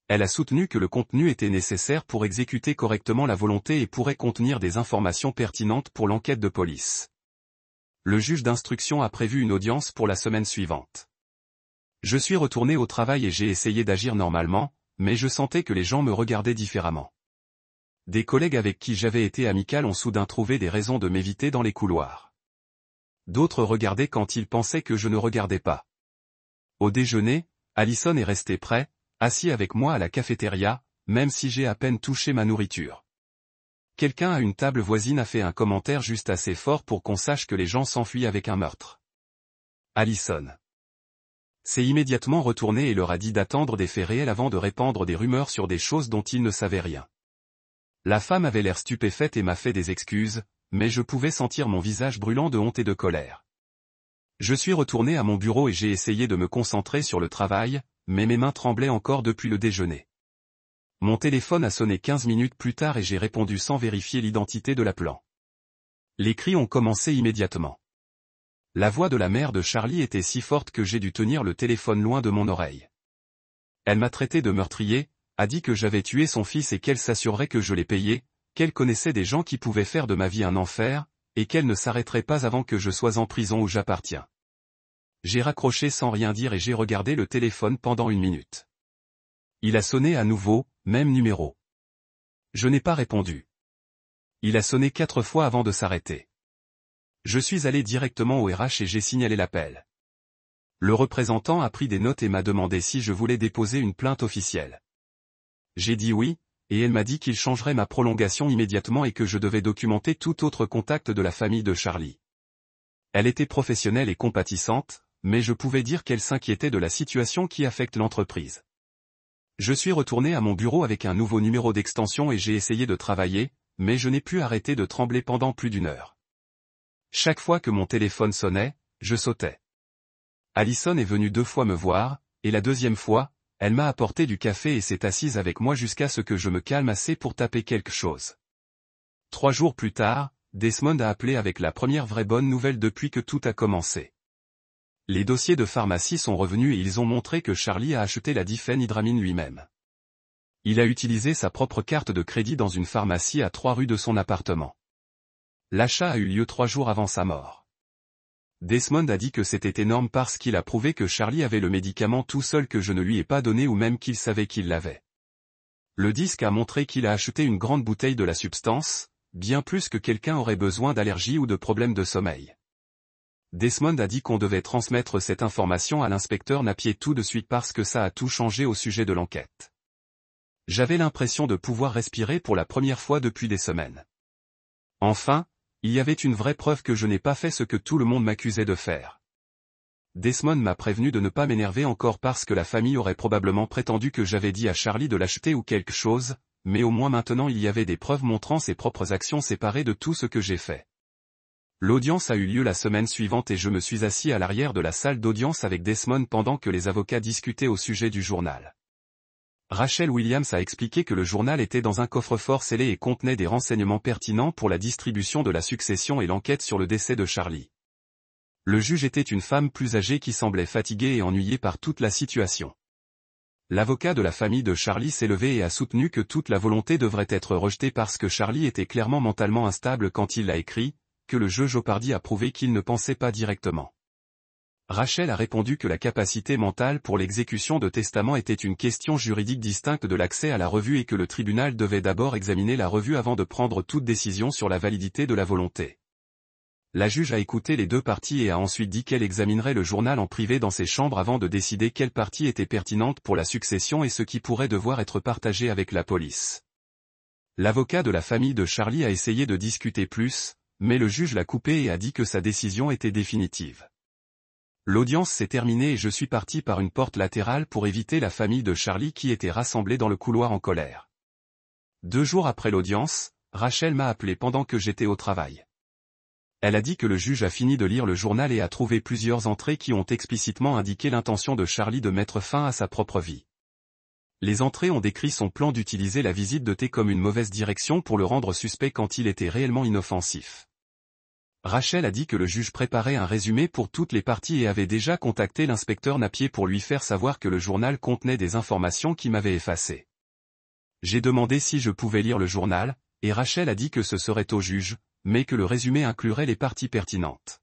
Elle a soutenu que le contenu était nécessaire pour exécuter correctement la volonté et pourrait contenir des informations pertinentes pour l'enquête de police. Le juge d'instruction a prévu une audience pour la semaine suivante. Je suis retourné au travail et j'ai essayé d'agir normalement, mais je sentais que les gens me regardaient différemment. Des collègues avec qui j'avais été amical ont soudain trouvé des raisons de m'éviter dans les couloirs. D'autres regardaient quand ils pensaient que je ne regardais pas. Au déjeuner, Allison est resté près, assis avec moi à la cafétéria, même si j'ai à peine touché ma nourriture. Quelqu'un à une table voisine a fait un commentaire juste assez fort pour qu'on sache que les gens s'enfuient avec un meurtre. Allison s'est immédiatement retourné et leur a dit d'attendre des faits réels avant de répandre des rumeurs sur des choses dont ils ne savaient rien. La femme avait l'air stupéfaite et m'a fait des excuses, mais je pouvais sentir mon visage brûlant de honte et de colère. Je suis retourné à mon bureau et j'ai essayé de me concentrer sur le travail, mais mes mains tremblaient encore depuis le déjeuner. Mon téléphone a sonné 15 minutes plus tard et j'ai répondu sans vérifier l'identité de l'appelant. Les cris ont commencé immédiatement. La voix de la mère de Charlie était si forte que j'ai dû tenir le téléphone loin de mon oreille. Elle m'a traité de meurtrier, a dit que j'avais tué son fils et qu'elle s'assurerait que je l'ai payé, qu'elle connaissait des gens qui pouvaient faire de ma vie un enfer, et qu'elle ne s'arrêterait pas avant que je sois en prison où j'appartiens. J'ai raccroché sans rien dire et j'ai regardé le téléphone pendant 1 minute. Il a sonné à nouveau, même numéro. Je n'ai pas répondu. Il a sonné 4 fois avant de s'arrêter. Je suis allé directement au RH et j'ai signalé l'appel. Le représentant a pris des notes et m'a demandé si je voulais déposer une plainte officielle. J'ai dit oui, et elle m'a dit qu'il changerait ma prolongation immédiatement et que je devais documenter tout autre contact de la famille de Charlie. Elle était professionnelle et compatissante, mais je pouvais dire qu'elle s'inquiétait de la situation qui affecte l'entreprise. Je suis retourné à mon bureau avec un nouveau numéro d'extension et j'ai essayé de travailler, mais je n'ai pu arrêter de trembler pendant plus d'1 heure. Chaque fois que mon téléphone sonnait, je sautais. Allison est venue 2 fois me voir, et la 2e fois, elle m'a apporté du café et s'est assise avec moi jusqu'à ce que je me calme assez pour taper quelque chose. 3 jours plus tard, Desmond a appelé avec la première vraie bonne nouvelle depuis que tout a commencé. Les dossiers de pharmacie sont revenus et ils ont montré que Charlie a acheté la diphénhydramine lui-même. Il a utilisé sa propre carte de crédit dans une pharmacie à 3 rues de son appartement. L'achat a eu lieu 3 jours avant sa mort. Desmond a dit que c'était énorme parce qu'il a prouvé que Charlie avait le médicament tout seul que je ne lui ai pas donné ou même qu'il savait qu'il l'avait. Le disque a montré qu'il a acheté une grande bouteille de la substance, bien plus que quelqu'un aurait besoin d'allergie ou de problèmes de sommeil. Desmond a dit qu'on devait transmettre cette information à l'inspecteur Napier tout de suite parce que ça a tout changé au sujet de l'enquête. J'avais l'impression de pouvoir respirer pour la première fois depuis des semaines. Enfin, il y avait une vraie preuve que je n'ai pas fait ce que tout le monde m'accusait de faire. Desmond m'a prévenu de ne pas m'énerver encore parce que la famille aurait probablement prétendu que j'avais dit à Charlie de l'acheter ou quelque chose, mais au moins maintenant il y avait des preuves montrant ses propres actions séparées de tout ce que j'ai fait. L'audience a eu lieu la semaine suivante et je me suis assis à l'arrière de la salle d'audience avec Desmond pendant que les avocats discutaient au sujet du journal. Rachel Williams a expliqué que le journal était dans un coffre-fort scellé et contenait des renseignements pertinents pour la distribution de la succession et l'enquête sur le décès de Charlie. Le juge était une femme plus âgée qui semblait fatiguée et ennuyée par toute la situation. L'avocat de la famille de Charlie s'est levé et a soutenu que toute la volonté devrait être rejetée parce que Charlie était clairement mentalement instable quand il l'a écrit, que le juge Jeopardy a prouvé qu'il ne pensait pas directement. Rachel a répondu que la capacité mentale pour l'exécution de testament était une question juridique distincte de l'accès à la revue et que le tribunal devait d'abord examiner la revue avant de prendre toute décision sur la validité de la volonté. La juge a écouté les deux parties et a ensuite dit qu'elle examinerait le journal en privé dans ses chambres avant de décider quelle partie était pertinente pour la succession et ce qui pourrait devoir être partagé avec la police. L'avocat de la famille de Charlie a essayé de discuter plus, mais le juge l'a coupé et a dit que sa décision était définitive. L'audience s'est terminée et je suis parti par une porte latérale pour éviter la famille de Charlie qui était rassemblée dans le couloir en colère. 2 jours après l'audience, Rachel m'a appelé pendant que j'étais au travail. Elle a dit que le juge a fini de lire le journal et a trouvé plusieurs entrées qui ont explicitement indiqué l'intention de Charlie de mettre fin à sa propre vie. Les entrées ont décrit son plan d'utiliser la visite de thé comme une mauvaise direction pour le rendre suspect quand il était réellement inoffensif. Rachel a dit que le juge préparait un résumé pour toutes les parties et avait déjà contacté l'inspecteur Napier pour lui faire savoir que le journal contenait des informations qui m'avaient effacé. J'ai demandé si je pouvais lire le journal, et Rachel a dit que ce serait au juge, mais que le résumé inclurait les parties pertinentes.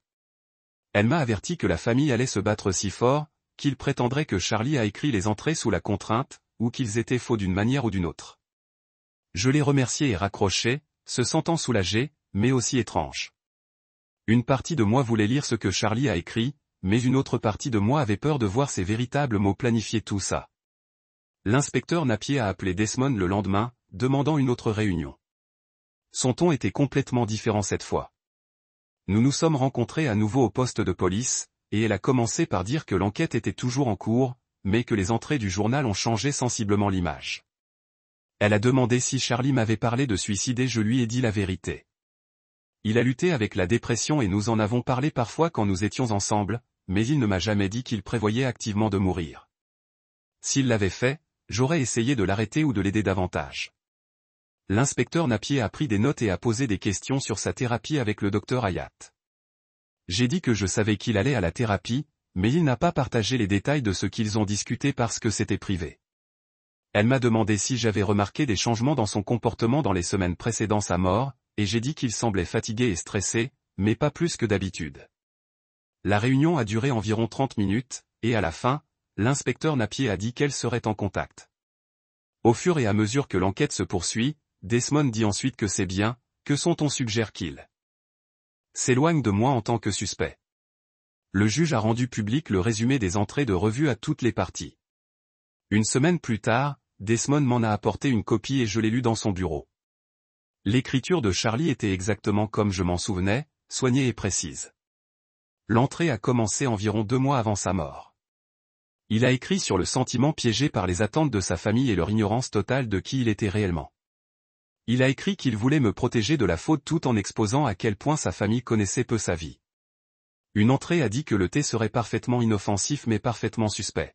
Elle m'a averti que la famille allait se battre si fort, qu'il prétendrait que Charlie a écrit les entrées sous la contrainte, ou qu'ils étaient faux d'une manière ou d'une autre. Je l'ai remercié et raccroché, se sentant soulagé, mais aussi étrange. Une partie de moi voulait lire ce que Charlie a écrit, mais une autre partie de moi avait peur de voir ces véritables mots planifier tout ça. L'inspecteur Napier a appelé Desmond le lendemain, demandant une autre réunion. Son ton était complètement différent cette fois. Nous nous sommes rencontrés à nouveau au poste de police, et elle a commencé par dire que l'enquête était toujours en cours, mais que les entrées du journal ont changé sensiblement l'image. Elle a demandé si Charlie m'avait parlé de suicide et je lui ai dit la vérité. Il a lutté avec la dépression et nous en avons parlé parfois quand nous étions ensemble, mais il ne m'a jamais dit qu'il prévoyait activement de mourir. S'il l'avait fait, j'aurais essayé de l'arrêter ou de l'aider davantage. L'inspecteur Napier a pris des notes et a posé des questions sur sa thérapie avec le docteur Hayat. J'ai dit que je savais qu'il allait à la thérapie, mais il n'a pas partagé les détails de ce qu'ils ont discuté parce que c'était privé. Elle m'a demandé si j'avais remarqué des changements dans son comportement dans les semaines précédant sa mort, et j'ai dit qu'il semblait fatigué et stressé, mais pas plus que d'habitude. La réunion a duré environ 30 minutes, et à la fin, l'inspecteur Napier a dit qu'elle serait en contact. Au fur et à mesure que l'enquête se poursuit, Desmond dit ensuite que c'est bien, que son-on suggère qu'il s'éloigne de moi en tant que suspect. Le juge a rendu public le résumé des entrées de revue à toutes les parties. Une semaine plus tard, Desmond m'en a apporté une copie et je l'ai lue dans son bureau. L'écriture de Charlie était exactement comme je m'en souvenais, soignée et précise. L'entrée a commencé environ 2 mois avant sa mort. Il a écrit sur le sentiment piégé par les attentes de sa famille et leur ignorance totale de qui il était réellement. Il a écrit qu'il voulait me protéger de la faute tout en exposant à quel point sa famille connaissait peu sa vie. Une entrée a dit que le thé serait parfaitement inoffensif mais parfaitement suspect.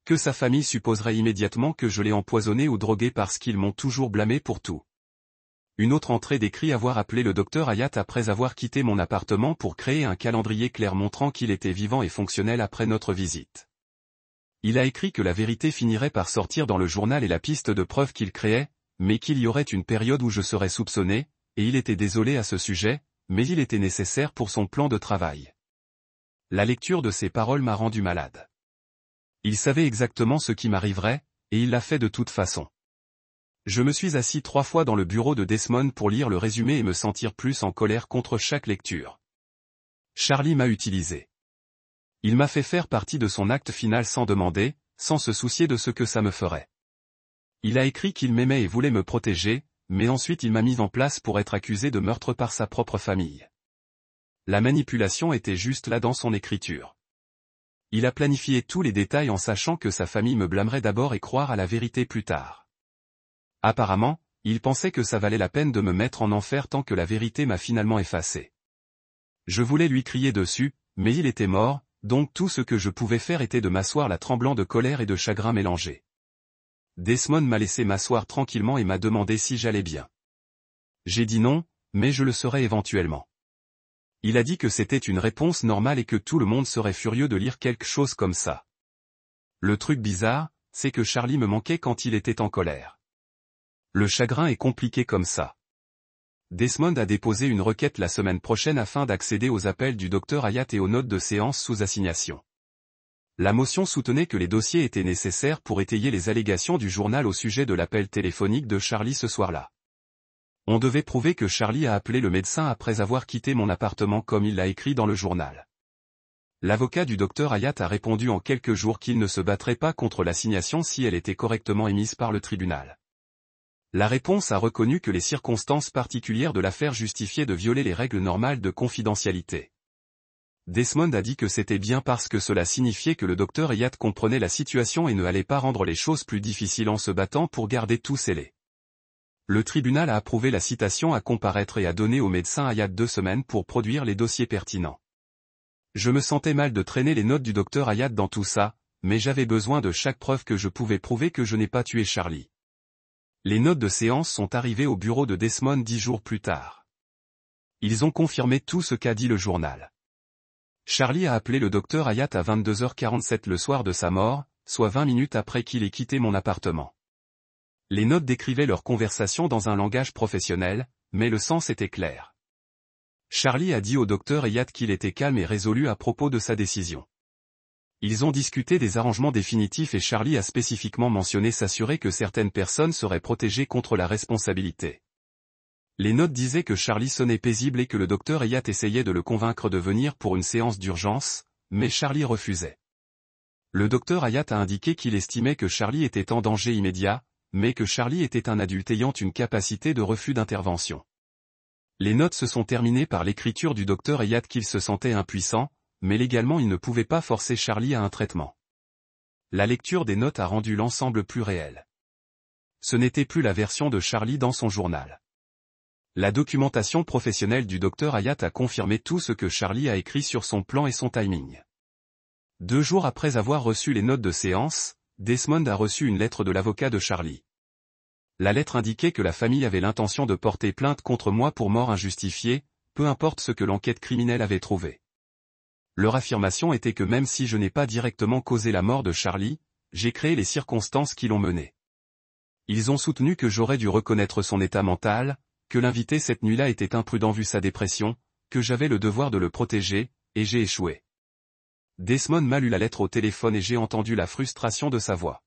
Que sa famille supposerait immédiatement que je l'ai empoisonné ou drogué parce qu'ils m'ont toujours blâmé pour tout. Une autre entrée décrit avoir appelé le docteur Hayat après avoir quitté mon appartement pour créer un calendrier clair montrant qu'il était vivant et fonctionnel après notre visite. Il a écrit que la vérité finirait par sortir dans le journal et la piste de preuve qu'il créait, mais qu'il y aurait une période où je serais soupçonné, et il était désolé à ce sujet, mais il était nécessaire pour son plan de travail. La lecture de ces paroles m'a rendu malade. Il savait exactement ce qui m'arriverait, et il l'a fait de toute façon. Je me suis assis 3 fois dans le bureau de Desmond pour lire le résumé et me sentir plus en colère contre chaque lecture. Charlie m'a utilisé. Il m'a fait faire partie de son acte final sans demander, sans se soucier de ce que ça me ferait. Il a écrit qu'il m'aimait et voulait me protéger, mais ensuite il m'a mis en place pour être accusé de meurtre par sa propre famille. La manipulation était juste là dans son écriture. Il a planifié tous les détails en sachant que sa famille me blâmerait d'abord et croire à la vérité plus tard. Apparemment, il pensait que ça valait la peine de me mettre en enfer tant que la vérité m'a finalement effacé. Je voulais lui crier dessus, mais il était mort, donc tout ce que je pouvais faire était de m'asseoir là tremblant de colère et de chagrin mélangés. Desmond m'a laissé m'asseoir tranquillement et m'a demandé si j'allais bien. J'ai dit non, mais je le serais éventuellement. Il a dit que c'était une réponse normale et que tout le monde serait furieux de lire quelque chose comme ça. Le truc bizarre, c'est que Charlie me manquait quand il était en colère. Le chagrin est compliqué comme ça. Desmond a déposé une requête la semaine prochaine afin d'accéder aux appels du Dr Hayat et aux notes de séance sous assignation. La motion soutenait que les dossiers étaient nécessaires pour étayer les allégations du journal au sujet de l'appel téléphonique de Charlie ce soir-là. On devait prouver que Charlie a appelé le médecin après avoir quitté mon appartement comme il l'a écrit dans le journal. L'avocat du Dr Hayat a répondu en quelques jours qu'il ne se battrait pas contre l'assignation si elle était correctement émise par le tribunal. La réponse a reconnu que les circonstances particulières de l'affaire justifiaient de violer les règles normales de confidentialité. Desmond a dit que c'était bien parce que cela signifiait que le Dr Hayat comprenait la situation et ne allait pas rendre les choses plus difficiles en se battant pour garder tout scellé. Le tribunal a approuvé la citation à comparaître et a donné au médecin Hayat 2 semaines pour produire les dossiers pertinents. Je me sentais mal de traîner les notes du Dr Hayat dans tout ça, mais j'avais besoin de chaque preuve que je pouvais prouver que je n'ai pas tué Charlie. Les notes de séance sont arrivées au bureau de Desmond 10 jours plus tard. Ils ont confirmé tout ce qu'a dit le journal. Charlie a appelé le Dr Hayat à 22h47 le soir de sa mort, soit 20 minutes après qu'il ait quitté mon appartement. Les notes décrivaient leur conversation dans un langage professionnel, mais le sens était clair. Charlie a dit au Dr Hayat qu'il était calme et résolu à propos de sa décision. Ils ont discuté des arrangements définitifs et Charlie a spécifiquement mentionné s'assurer que certaines personnes seraient protégées contre la responsabilité. Les notes disaient que Charlie sonnait paisible et que le Dr Hayat essayait de le convaincre de venir pour une séance d'urgence, mais Charlie refusait. Le Dr Hayat a indiqué qu'il estimait que Charlie était en danger immédiat, mais que Charlie était un adulte ayant une capacité de refus d'intervention. Les notes se sont terminées par l'écriture du Dr Hayat qu'il se sentait impuissant, mais légalement il ne pouvait pas forcer Charlie à un traitement. La lecture des notes a rendu l'ensemble plus réel. Ce n'était plus la version de Charlie dans son journal. La documentation professionnelle du Dr Hayat a confirmé tout ce que Charlie a écrit sur son plan et son timing. 2 jours après avoir reçu les notes de séance, Desmond a reçu une lettre de l'avocat de Charlie. La lettre indiquait que la famille avait l'intention de porter plainte contre moi pour mort injustifiée, peu importe ce que l'enquête criminelle avait trouvé. Leur affirmation était que même si je n'ai pas directement causé la mort de Charlie, j'ai créé les circonstances qui l'ont mené. Ils ont soutenu que j'aurais dû reconnaître son état mental, que l'invité cette nuit-là était imprudent vu sa dépression, que j'avais le devoir de le protéger, et j'ai échoué. Desmond m'a lu la lettre au téléphone et j'ai entendu la frustration de sa voix.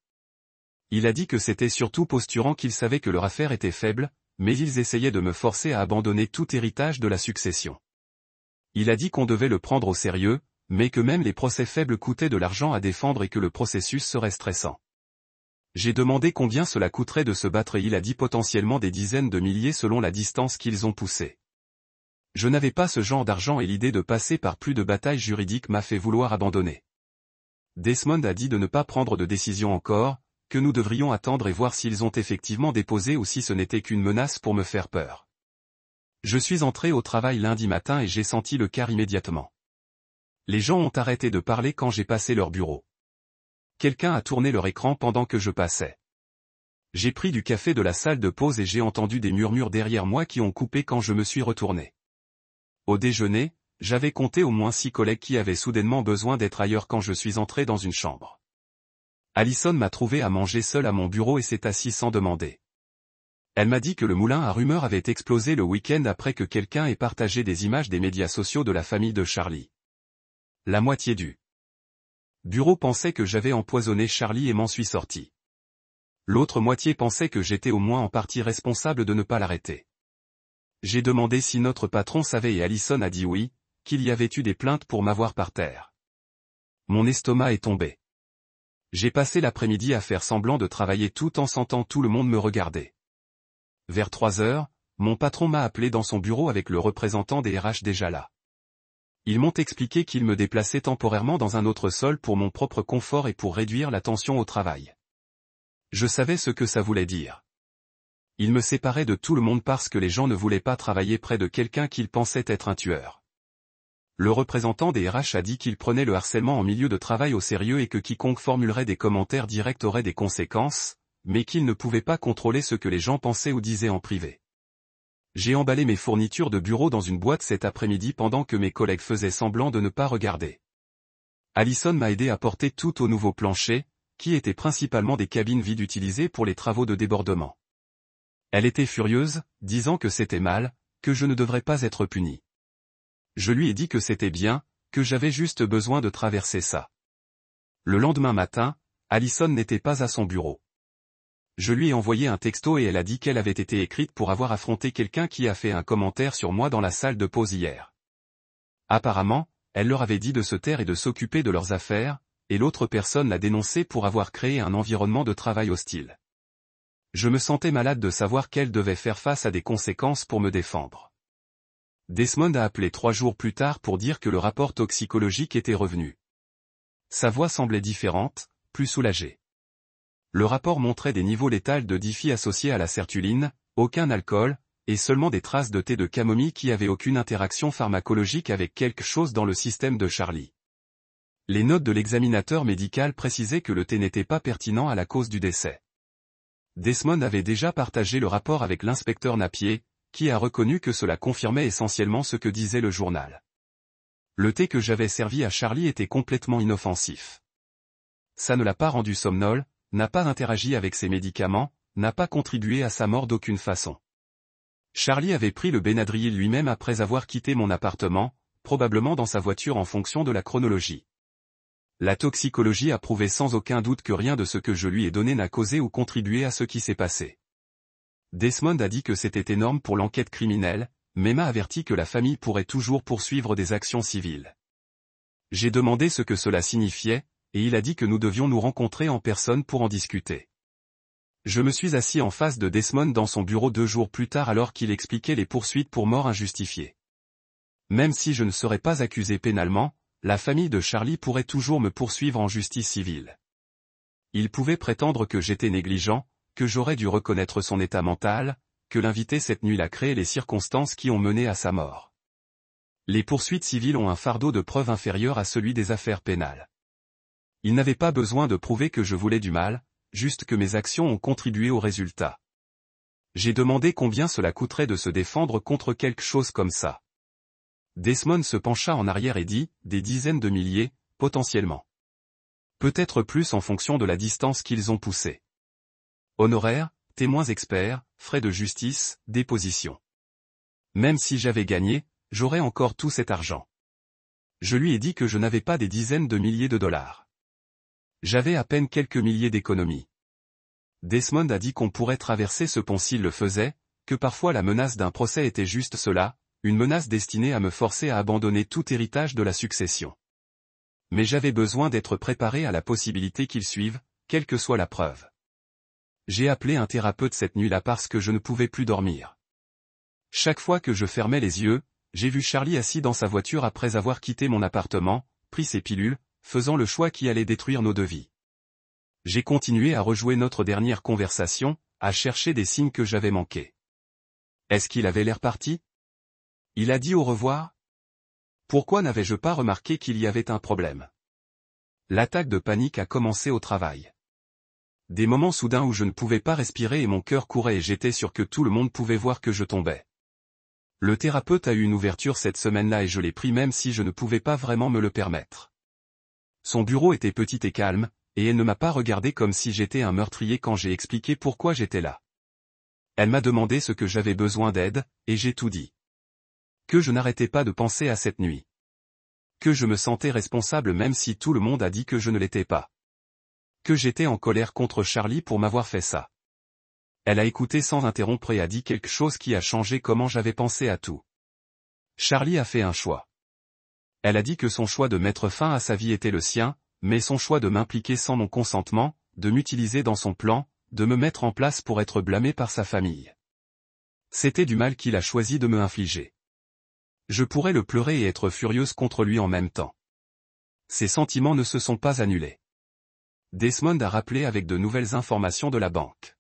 Il a dit que c'était surtout posturant qu'ils savaient que leur affaire était faible, mais ils essayaient de me forcer à abandonner tout héritage de la succession. Il a dit qu'on devait le prendre au sérieux, mais que même les procès faibles coûtaient de l'argent à défendre et que le processus serait stressant. J'ai demandé combien cela coûterait de se battre et il a dit potentiellement des dizaines de milliers selon la distance qu'ils ont poussée. Je n'avais pas ce genre d'argent et l'idée de passer par plus de batailles juridiques m'a fait vouloir abandonner. Desmond a dit de ne pas prendre de décision encore, que nous devrions attendre et voir s'ils ont effectivement déposé ou si ce n'était qu'une menace pour me faire peur. Je suis entré au travail lundi matin et j'ai senti le quart immédiatement. Les gens ont arrêté de parler quand j'ai passé leur bureau. Quelqu'un a tourné leur écran pendant que je passais. J'ai pris du café de la salle de pause et j'ai entendu des murmures derrière moi qui ont coupé quand je me suis retourné. Au déjeuner, j'avais compté au moins 6 collègues qui avaient soudainement besoin d'être ailleurs quand je suis entré dans une chambre. Allison m'a trouvé à manger seul à mon bureau et s'est assise sans demander. Elle m'a dit que le moulin à rumeurs avait explosé le week-end après que quelqu'un ait partagé des images des médias sociaux de la famille de Charlie. La moitié du bureau pensait que j'avais empoisonné Charlie et m'en suis sorti. L'autre moitié pensait que j'étais au moins en partie responsable de ne pas l'arrêter. J'ai demandé si notre patron savait et Allison a dit oui, qu'il y avait eu des plaintes pour m'avoir par terre. Mon estomac est tombé. J'ai passé l'après-midi à faire semblant de travailler tout en sentant tout le monde me regarder. Vers 3 heures, mon patron m'a appelé dans son bureau avec le représentant des RH déjà là. Ils m'ont expliqué qu'ils me déplaçaient temporairement dans un autre sol pour mon propre confort et pour réduire la tension au travail. Je savais ce que ça voulait dire. Ils me séparaient de tout le monde parce que les gens ne voulaient pas travailler près de quelqu'un qu'ils pensaient être un tueur. Le représentant des RH a dit qu'il prenait le harcèlement en milieu de travail au sérieux et que quiconque formulerait des commentaires directs aurait des conséquences, mais qu'il ne pouvait pas contrôler ce que les gens pensaient ou disaient en privé. J'ai emballé mes fournitures de bureau dans une boîte cet après-midi pendant que mes collègues faisaient semblant de ne pas regarder. Allison m'a aidé à porter tout au nouveau plancher, qui était principalement des cabines vides utilisées pour les travaux de débordement. Elle était furieuse, disant que c'était mal, que je ne devrais pas être puni. Je lui ai dit que c'était bien, que j'avais juste besoin de traverser ça. Le lendemain matin, Allison n'était pas à son bureau. Je lui ai envoyé un texto et elle a dit qu'elle avait été écrite pour avoir affronté quelqu'un qui a fait un commentaire sur moi dans la salle de pause hier. Apparemment, elle leur avait dit de se taire et de s'occuper de leurs affaires, et l'autre personne l'a dénoncé pour avoir créé un environnement de travail hostile. Je me sentais malade de savoir qu'elle devait faire face à des conséquences pour me défendre. Desmond a appelé 3 jours plus tard pour dire que le rapport toxicologique était revenu. Sa voix semblait différente, plus soulagée. Le rapport montrait des niveaux létals de Diffie associés à la sertuline, aucun alcool, et seulement des traces de thé de camomille qui avaient aucune interaction pharmacologique avec quelque chose dans le système de Charlie. Les notes de l'examinateur médical précisaient que le thé n'était pas pertinent à la cause du décès. Desmond avait déjà partagé le rapport avec l'inspecteur Napier, qui a reconnu que cela confirmait essentiellement ce que disait le journal. Le thé que j'avais servi à Charlie était complètement inoffensif. Ça ne l'a pas rendu somnole, n'a pas interagi avec ses médicaments, n'a pas contribué à sa mort d'aucune façon. Charlie avait pris le Benadryl lui-même après avoir quitté mon appartement, probablement dans sa voiture en fonction de la chronologie. La toxicologie a prouvé sans aucun doute que rien de ce que je lui ai donné n'a causé ou contribué à ce qui s'est passé. Desmond a dit que c'était énorme pour l'enquête criminelle, mais m'a averti que la famille pourrait toujours poursuivre des actions civiles. J'ai demandé ce que cela signifiait, et il a dit que nous devions nous rencontrer en personne pour en discuter. Je me suis assis en face de Desmond dans son bureau 2 jours plus tard alors qu'il expliquait les poursuites pour mort injustifiée. Même si je ne serais pas accusé pénalement, la famille de Charlie pourrait toujours me poursuivre en justice civile. Il pouvait prétendre que j'étais négligent, que j'aurais dû reconnaître son état mental, que l'invité cette nuit a créé les circonstances qui ont mené à sa mort. Les poursuites civiles ont un fardeau de preuve inférieur à celui des affaires pénales. Il n'avait pas besoin de prouver que je voulais du mal, juste que mes actions ont contribué au résultat. J'ai demandé combien cela coûterait de se défendre contre quelque chose comme ça. Desmond se pencha en arrière et dit, des dizaines de milliers, potentiellement. Peut-être plus en fonction de la distance qu'ils ont poussée. Honoraires, témoins experts, frais de justice, déposition. Même si j'avais gagné, j'aurais encore tout cet argent. Je lui ai dit que je n'avais pas des dizaines de milliers de dollars. J'avais à peine quelques milliers d'économies. Desmond a dit qu'on pourrait traverser ce pont s'il le faisait, que parfois la menace d'un procès était juste cela, une menace destinée à me forcer à abandonner tout héritage de la succession. Mais j'avais besoin d'être préparé à la possibilité qu'il suive, quelle que soit la preuve. J'ai appelé un thérapeute cette nuit-là parce que je ne pouvais plus dormir. Chaque fois que je fermais les yeux, j'ai vu Charlie assis dans sa voiture après avoir quitté mon appartement, pris ses pilules, faisant le choix qui allait détruire nos 2 vies. J'ai continué à rejouer notre dernière conversation, à chercher des signes que j'avais manqués. Est-ce qu'il avait l'air parti? Il a dit au revoir? Pourquoi n'avais-je pas remarqué qu'il y avait un problème? L'attaque de panique a commencé au travail. Des moments soudains où je ne pouvais pas respirer et mon cœur courait et j'étais sûr que tout le monde pouvait voir que je tombais. Le thérapeute a eu une ouverture cette semaine-là et je l'ai pris même si je ne pouvais pas vraiment me le permettre. Son bureau était petit et calme, et elle ne m'a pas regardé comme si j'étais un meurtrier quand j'ai expliqué pourquoi j'étais là. Elle m'a demandé ce que j'avais besoin d'aide, et j'ai tout dit. Que je n'arrêtais pas de penser à cette nuit. Que je me sentais responsable même si tout le monde a dit que je ne l'étais pas. Que j'étais en colère contre Charlie pour m'avoir fait ça. Elle a écouté sans interrompre et a dit quelque chose qui a changé comment j'avais pensé à tout. Charlie a fait un choix. Elle a dit que son choix de mettre fin à sa vie était le sien, mais son choix de m'impliquer sans mon consentement, de m'utiliser dans son plan, de me mettre en place pour être blâmé par sa famille. C'était du mal qu'il a choisi de me infliger. Je pourrais le pleurer et être furieuse contre lui en même temps. Ses sentiments ne se sont pas annulés. Desmond a rappelé avec de nouvelles informations de la banque.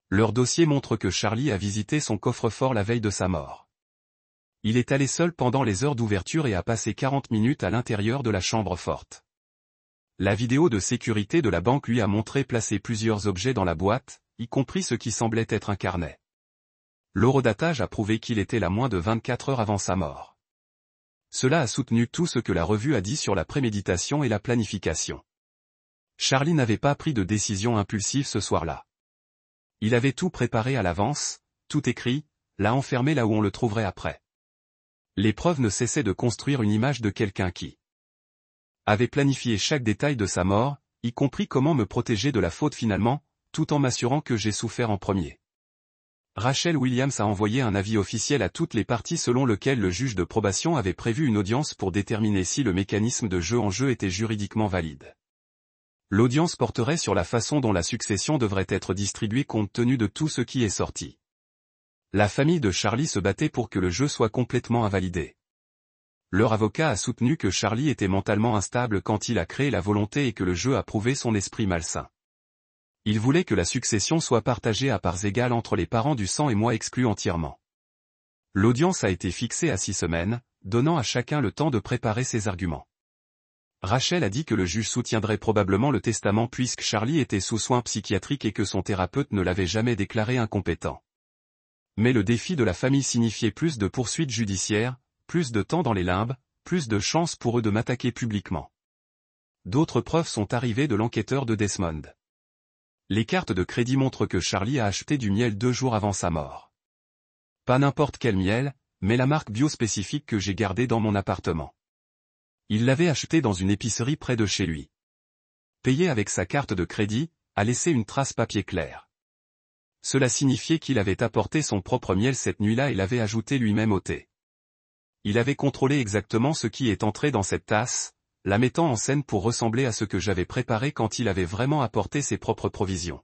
Leur dossier montre que Charlie a visité son coffre-fort la veille de sa mort. Il est allé seul pendant les heures d'ouverture et a passé 40 minutes à l'intérieur de la chambre forte. La vidéo de sécurité de la banque lui a montré placer plusieurs objets dans la boîte, y compris ce qui semblait être un carnet. L'horodatage a prouvé qu'il était là moins de 24 heures avant sa mort. Cela a soutenu tout ce que la revue a dit sur la préméditation et la planification. Charlie n'avait pas pris de décision impulsive ce soir-là. Il avait tout préparé à l'avance, tout écrit, l'a enfermé là où on le trouverait après. Les preuves ne cessaient de construire une image de quelqu'un qui avait planifié chaque détail de sa mort, y compris comment me protéger de la faute finalement, tout en m'assurant que j'ai souffert en premier. Rachel Williams a envoyé un avis officiel à toutes les parties selon lequel le juge de probation avait prévu une audience pour déterminer si le mécanisme de jeu en jeu était juridiquement valide. L'audience porterait sur la façon dont la succession devrait être distribuée compte tenu de tout ce qui est sorti. La famille de Charlie se battait pour que le jeu soit complètement invalidé. Leur avocat a soutenu que Charlie était mentalement instable quand il a créé la volonté et que le jeu a prouvé son esprit malsain. Il voulait que la succession soit partagée à parts égales entre les parents du sang et moi exclus entièrement. L'audience a été fixée à 6 semaines, donnant à chacun le temps de préparer ses arguments. Rachel a dit que le juge soutiendrait probablement le testament puisque Charlie était sous soins psychiatriques et que son thérapeute ne l'avait jamais déclaré incompétent. Mais le défi de la famille signifiait plus de poursuites judiciaires, plus de temps dans les limbes, plus de chances pour eux de m'attaquer publiquement. D'autres preuves sont arrivées de l'enquêteur de Desmond. Les cartes de crédit montrent que Charlie a acheté du miel 2 jours avant sa mort. Pas n'importe quel miel, mais la marque bio spécifique que j'ai gardée dans mon appartement. Il l'avait acheté dans une épicerie près de chez lui. Payé avec sa carte de crédit, a laissé une trace papier clair. Cela signifiait qu'il avait apporté son propre miel cette nuit-là et l'avait ajouté lui-même au thé. Il avait contrôlé exactement ce qui est entré dans cette tasse, la mettant en scène pour ressembler à ce que j'avais préparé quand il avait vraiment apporté ses propres provisions.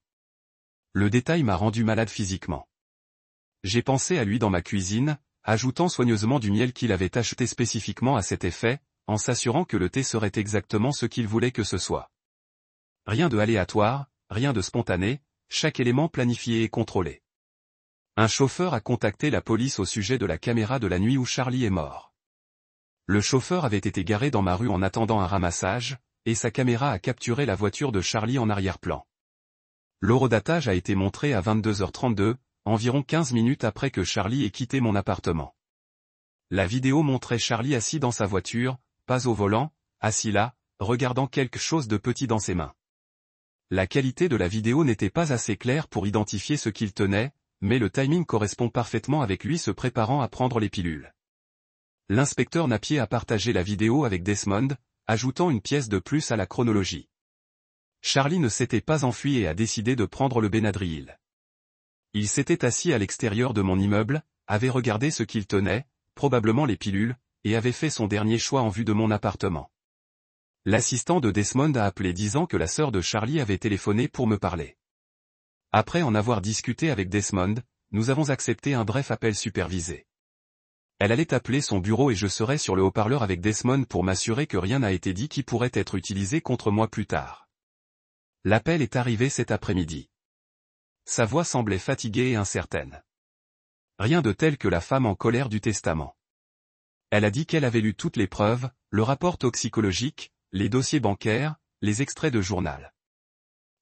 Le détail m'a rendu malade physiquement. J'ai pensé à lui dans ma cuisine, ajoutant soigneusement du miel qu'il avait acheté spécifiquement à cet effet, en s'assurant que le thé serait exactement ce qu'il voulait que ce soit. Rien de aléatoire, rien de spontané, chaque élément planifié et contrôlé. Un chauffeur a contacté la police au sujet de la caméra de la nuit où Charlie est mort. Le chauffeur avait été garé dans ma rue en attendant un ramassage, et sa caméra a capturé la voiture de Charlie en arrière-plan. L'horodatage a été montré à 22h32, environ 15 minutes après que Charlie ait quitté mon appartement. La vidéo montrait Charlie assis dans sa voiture, pas au volant, assis là, regardant quelque chose de petit dans ses mains. La qualité de la vidéo n'était pas assez claire pour identifier ce qu'il tenait, mais le timing correspond parfaitement avec lui se préparant à prendre les pilules. L'inspecteur Napier a partagé la vidéo avec Desmond, ajoutant une pièce de plus à la chronologie. Charlie ne s'était pas enfui et a décidé de prendre le Benadryl. Il s'était assis à l'extérieur de mon immeuble, avait regardé ce qu'il tenait, probablement les pilules, et avait fait son dernier choix en vue de mon appartement. L'assistant de Desmond a appelé disant que la sœur de Charlie avait téléphoné pour me parler. Après en avoir discuté avec Desmond, nous avons accepté un bref appel supervisé. Elle allait appeler son bureau et je serais sur le haut-parleur avec Desmond pour m'assurer que rien n'a été dit qui pourrait être utilisé contre moi plus tard. L'appel est arrivé cet après-midi. Sa voix semblait fatiguée et incertaine. Rien de tel que la femme en colère du testament. Elle a dit qu'elle avait lu toutes les preuves, le rapport toxicologique, les dossiers bancaires, les extraits de journal.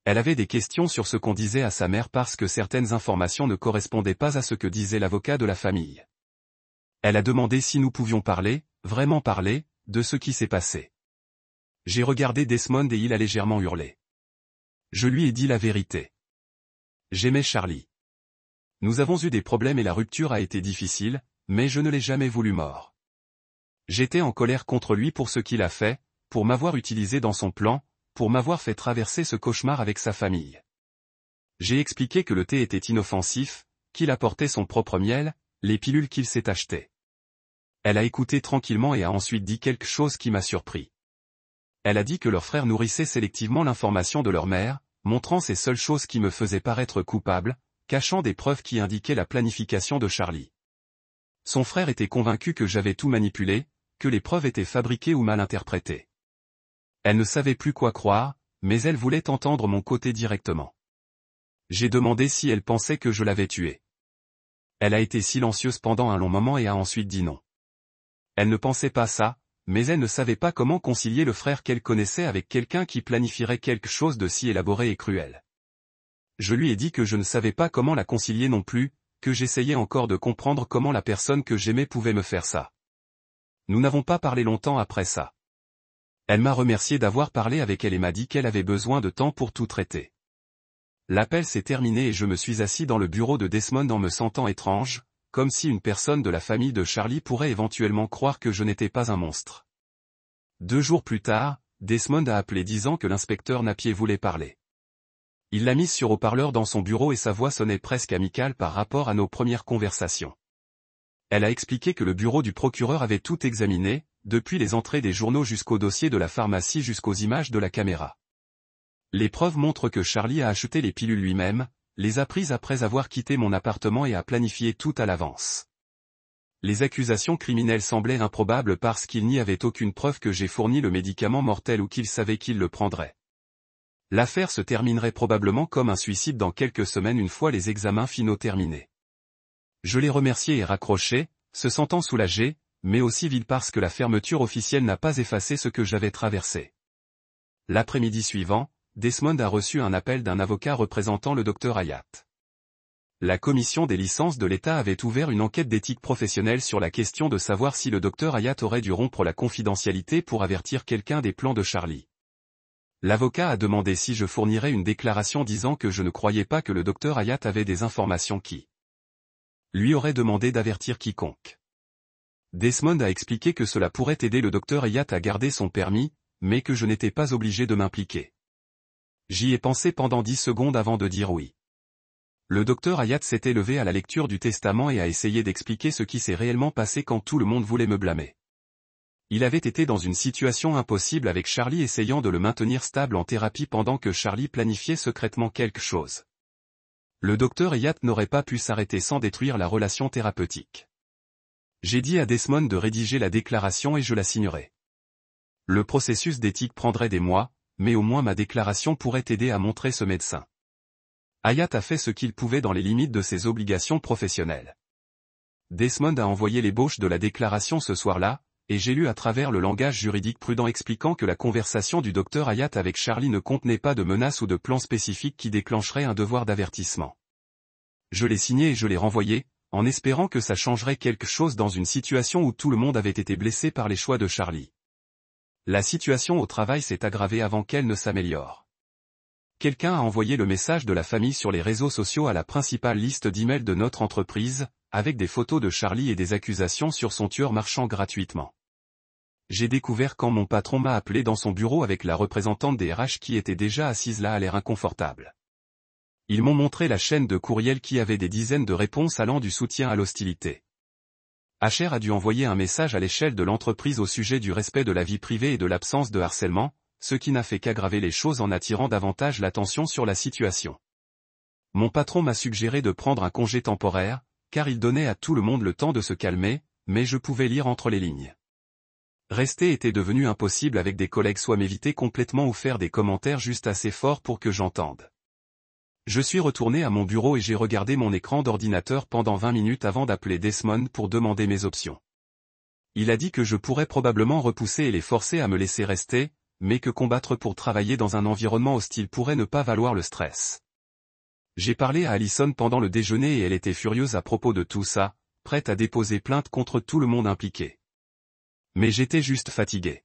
Elle avait des questions sur ce qu'on disait à sa mère parce que certaines informations ne correspondaient pas à ce que disait l'avocat de la famille. Elle a demandé si nous pouvions parler, vraiment parler, de ce qui s'est passé. J'ai regardé Desmond et il a légèrement hurlé. Je lui ai dit la vérité. J'aimais Charlie. Nous avons eu des problèmes et la rupture a été difficile, mais je ne l'ai jamais voulu mort. J'étais en colère contre lui pour ce qu'il a fait, pour m'avoir utilisé dans son plan, pour m'avoir fait traverser ce cauchemar avec sa famille. J'ai expliqué que le thé était inoffensif, qu'il apportait son propre miel, les pilules qu'il s'est achetées. Elle a écouté tranquillement et a ensuite dit quelque chose qui m'a surpris. Elle a dit que leur frère nourrissait sélectivement l'information de leur mère, montrant ces seules choses qui me faisaient paraître coupable, cachant des preuves qui indiquaient la planification de Charlie. Son frère était convaincu que j'avais tout manipulé, que les preuves étaient fabriquées ou mal interprétées. Elle ne savait plus quoi croire, mais elle voulait entendre mon côté directement. J'ai demandé si elle pensait que je l'avais tué. Elle a été silencieuse pendant un long moment et a ensuite dit non. Elle ne pensait pas ça, mais elle ne savait pas comment concilier le frère qu'elle connaissait avec quelqu'un qui planifierait quelque chose de si élaboré et cruel. Je lui ai dit que je ne savais pas comment la concilier non plus, que j'essayais encore de comprendre comment la personne que j'aimais pouvait me faire ça. Nous n'avons pas parlé longtemps après ça. Elle m'a remercié d'avoir parlé avec elle et m'a dit qu'elle avait besoin de temps pour tout traiter. L'appel s'est terminé et je me suis assis dans le bureau de Desmond en me sentant étrange, comme si une personne de la famille de Charlie pourrait éventuellement croire que je n'étais pas un monstre. 2 jours plus tard, Desmond a appelé disant que l'inspecteur Napier voulait parler. Il l'a mise sur haut-parleur dans son bureau et sa voix sonnait presque amicale par rapport à nos premières conversations. Elle a expliqué que le bureau du procureur avait tout examiné, depuis les entrées des journaux jusqu'au dossier de la pharmacie jusqu'aux images de la caméra. Les preuves montrent que Charlie a acheté les pilules lui-même, les a prises après avoir quitté mon appartement et a planifié tout à l'avance. Les accusations criminelles semblaient improbables parce qu'il n'y avait aucune preuve que j'ai fourni le médicament mortel ou qu'il savait qu'il le prendrait. L'affaire se terminerait probablement comme un suicide dans quelques semaines une fois les examens finaux terminés. Je l'ai remercié et raccroché, se sentant soulagé, mais aussi vide parce que la fermeture officielle n'a pas effacé ce que j'avais traversé. L'après-midi suivant, Desmond a reçu un appel d'un avocat représentant le Dr Hayat. La commission des licences de l'État avait ouvert une enquête d'éthique professionnelle sur la question de savoir si le Dr Hayat aurait dû rompre la confidentialité pour avertir quelqu'un des plans de Charlie. L'avocat a demandé si je fournirais une déclaration disant que je ne croyais pas que le Dr Hayat avait des informations qui lui auraient demandé d'avertir quiconque. Desmond a expliqué que cela pourrait aider le Dr Hayat à garder son permis, mais que je n'étais pas obligé de m'impliquer. J'y ai pensé pendant 10 secondes avant de dire oui. Le Dr Hayat s'était levé à la lecture du testament et a essayé d'expliquer ce qui s'est réellement passé quand tout le monde voulait me blâmer. Il avait été dans une situation impossible avec Charlie essayant de le maintenir stable en thérapie pendant que Charlie planifiait secrètement quelque chose. Le Dr Hayat n'aurait pas pu s'arrêter sans détruire la relation thérapeutique. J'ai dit à Desmond de rédiger la déclaration et je la signerai. Le processus d'éthique prendrait des mois, mais au moins ma déclaration pourrait aider à montrer ce médecin. Hayat a fait ce qu'il pouvait dans les limites de ses obligations professionnelles. Desmond a envoyé l'ébauche de la déclaration ce soir-là, et j'ai lu à travers le langage juridique prudent expliquant que la conversation du Dr Hayat avec Charlie ne contenait pas de menaces ou de plans spécifiques qui déclencheraient un devoir d'avertissement. Je l'ai signé et je l'ai renvoyé, en espérant que ça changerait quelque chose dans une situation où tout le monde avait été blessé par les choix de Charlie. La situation au travail s'est aggravée avant qu'elle ne s'améliore. Quelqu'un a envoyé le message de la famille sur les réseaux sociaux à la principale liste d'emails de notre entreprise, avec des photos de Charlie et des accusations sur son tueur marchand gratuitement. J'ai découvert quand mon patron m'a appelé dans son bureau avec la représentante des RH qui était déjà assise là à l'air inconfortable. Ils m'ont montré la chaîne de courriels qui avait des dizaines de réponses allant du soutien à l'hostilité. HR a dû envoyer un message à l'échelle de l'entreprise au sujet du respect de la vie privée et de l'absence de harcèlement, ce qui n'a fait qu'aggraver les choses en attirant davantage l'attention sur la situation. Mon patron m'a suggéré de prendre un congé temporaire, car il donnait à tout le monde le temps de se calmer, mais je pouvais lire entre les lignes. Rester était devenu impossible avec des collègues soit m'éviter complètement ou faire des commentaires juste assez forts pour que j'entende. Je suis retourné à mon bureau et j'ai regardé mon écran d'ordinateur pendant 20 minutes avant d'appeler Desmond pour demander mes options. Il a dit que je pourrais probablement repousser et les forcer à me laisser rester, mais que combattre pour travailler dans un environnement hostile pourrait ne pas valoir le stress. J'ai parlé à Allison pendant le déjeuner et elle était furieuse à propos de tout ça, prête à déposer plainte contre tout le monde impliqué. Mais j'étais juste fatigué.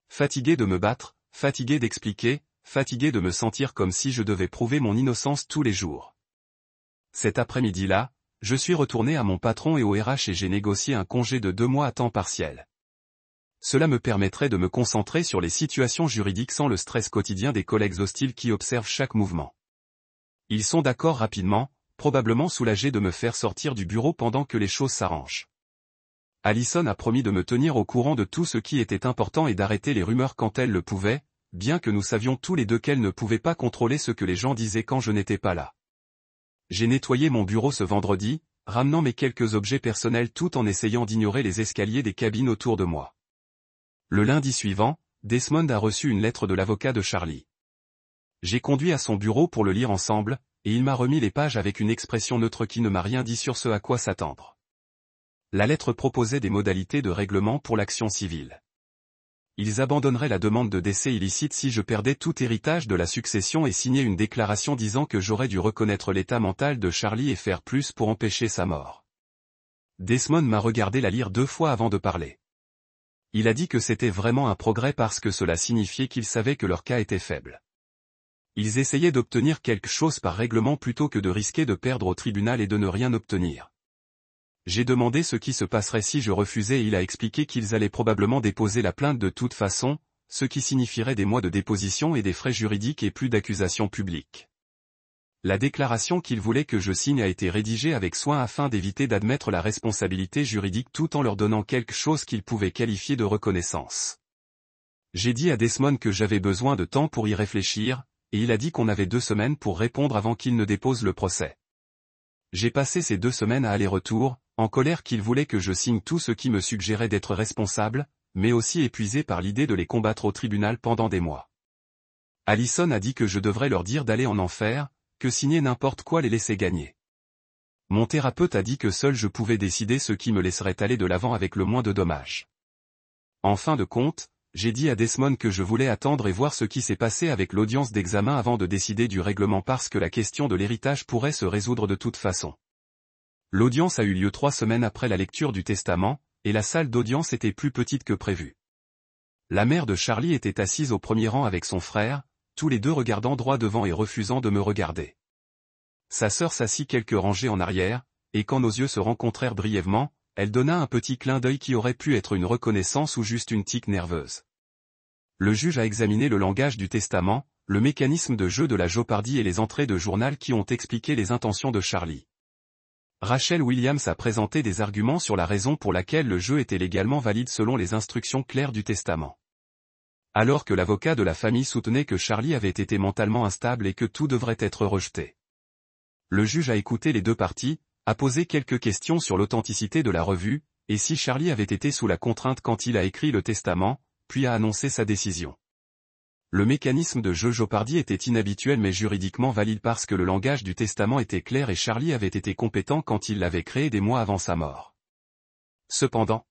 Fatigué de me battre, fatigué d'expliquer, fatigué de me sentir comme si je devais prouver mon innocence tous les jours. Cet après-midi-là, je suis retourné à mon patron et au RH et j'ai négocié un congé de 2 mois à temps partiel. Cela me permettrait de me concentrer sur les situations juridiques sans le stress quotidien des collègues hostiles qui observent chaque mouvement. Ils sont d'accord rapidement, probablement soulagés de me faire sortir du bureau pendant que les choses s'arrangent. Allison a promis de me tenir au courant de tout ce qui était important et d'arrêter les rumeurs quand elle le pouvait, bien que nous savions tous les deux qu'elle ne pouvait pas contrôler ce que les gens disaient quand je n'étais pas là. J'ai nettoyé mon bureau ce vendredi, ramenant mes quelques objets personnels tout en essayant d'ignorer les escaliers des cabines autour de moi. Le lundi suivant, Desmond a reçu une lettre de l'avocat de Charlie. J'ai conduit à son bureau pour le lire ensemble, et il m'a remis les pages avec une expression neutre qui ne m'a rien dit sur ce à quoi s'attendre. La lettre proposait des modalités de règlement pour l'action civile. Ils abandonneraient la demande de décès illicite si je perdais tout héritage de la succession et signaient une déclaration disant que j'aurais dû reconnaître l'état mental de Charlie et faire plus pour empêcher sa mort. Desmond m'a regardé la lire 2 fois avant de parler. Il a dit que c'était vraiment un progrès parce que cela signifiait qu'ils savaient que leur cas était faible. Ils essayaient d'obtenir quelque chose par règlement plutôt que de risquer de perdre au tribunal et de ne rien obtenir. J'ai demandé ce qui se passerait si je refusais et il a expliqué qu'ils allaient probablement déposer la plainte de toute façon, ce qui signifierait des mois de déposition et des frais juridiques et plus d'accusations publiques. La déclaration qu'il voulait que je signe a été rédigée avec soin afin d'éviter d'admettre la responsabilité juridique tout en leur donnant quelque chose qu'ils pouvaient qualifier de reconnaissance. J'ai dit à Desmond que j'avais besoin de temps pour y réfléchir, et il a dit qu'on avait 2 semaines pour répondre avant qu'il ne dépose le procès. J'ai passé ces 2 semaines à aller-retour, en colère qu'il voulait que je signe tout ce qui me suggérait d'être responsable, mais aussi épuisé par l'idée de les combattre au tribunal pendant des mois. Allison a dit que je devrais leur dire d'aller en enfer, que signer n'importe quoi les laissait gagner. Mon thérapeute a dit que seul je pouvais décider ce qui me laisserait aller de l'avant avec le moins de dommages. En fin de compte, j'ai dit à Desmond que je voulais attendre et voir ce qui s'est passé avec l'audience d'examen avant de décider du règlement parce que la question de l'héritage pourrait se résoudre de toute façon. L'audience a eu lieu 3 semaines après la lecture du testament, et la salle d'audience était plus petite que prévu. La mère de Charlie était assise au premier rang avec son frère, tous les deux regardant droit devant et refusant de me regarder. Sa sœur s'assit quelques rangées en arrière, et quand nos yeux se rencontrèrent brièvement, elle donna un petit clin d'œil qui aurait pu être une reconnaissance ou juste une tique nerveuse. Le juge a examiné le langage du testament, le mécanisme de jeu de la Jeopardy et les entrées de journal qui ont expliqué les intentions de Charlie. Rachel Williams a présenté des arguments sur la raison pour laquelle le jeu était légalement valide selon les instructions claires du testament. Alors que l'avocat de la famille soutenait que Charlie avait été mentalement instable et que tout devrait être rejeté. Le juge a écouté les 2 parties, a posé quelques questions sur l'authenticité de la revue, et si Charlie avait été sous la contrainte quand il a écrit le testament, puis a annoncé sa décision. Le mécanisme de jeu Jeopardy était inhabituel mais juridiquement valide parce que le langage du testament était clair et Charlie avait été compétent quand il l'avait créé des mois avant sa mort. Cependant,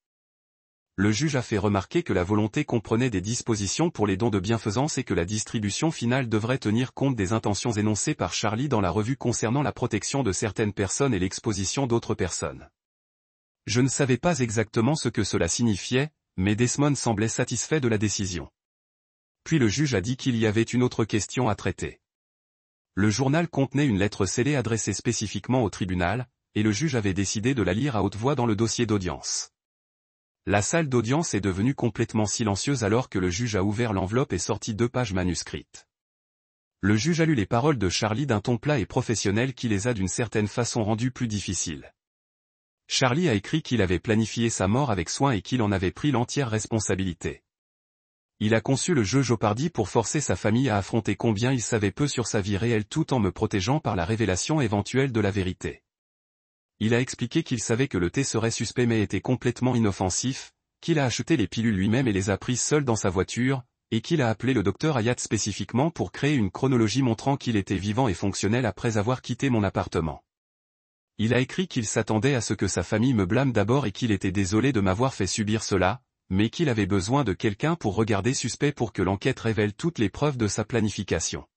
le juge a fait remarquer que la volonté comprenait des dispositions pour les dons de bienfaisance et que la distribution finale devrait tenir compte des intentions énoncées par Charlie dans la revue concernant la protection de certaines personnes et l'exposition d'autres personnes. Je ne savais pas exactement ce que cela signifiait, mais Desmond semblait satisfait de la décision. Puis le juge a dit qu'il y avait une autre question à traiter. Le journal contenait une lettre scellée adressée spécifiquement au tribunal, et le juge avait décidé de la lire à haute voix dans le dossier d'audience. La salle d'audience est devenue complètement silencieuse alors que le juge a ouvert l'enveloppe et sorti 2 pages manuscrites. Le juge a lu les paroles de Charlie d'un ton plat et professionnel qui les a d'une certaine façon rendues plus difficiles. Charlie a écrit qu'il avait planifié sa mort avec soin et qu'il en avait pris l'entière responsabilité. Il a conçu le jeu Jeopardy pour forcer sa famille à affronter combien il savait peu sur sa vie réelle tout en me protégeant par la révélation éventuelle de la vérité. Il a expliqué qu'il savait que le thé serait suspect mais était complètement inoffensif, qu'il a acheté les pilules lui-même et les a prises seul dans sa voiture, et qu'il a appelé le docteur Hayat spécifiquement pour créer une chronologie montrant qu'il était vivant et fonctionnel après avoir quitté mon appartement. Il a écrit qu'il s'attendait à ce que sa famille me blâme d'abord et qu'il était désolé de m'avoir fait subir cela, mais qu'il avait besoin de quelqu'un pour regarder suspect pour que l'enquête révèle toutes les preuves de sa planification.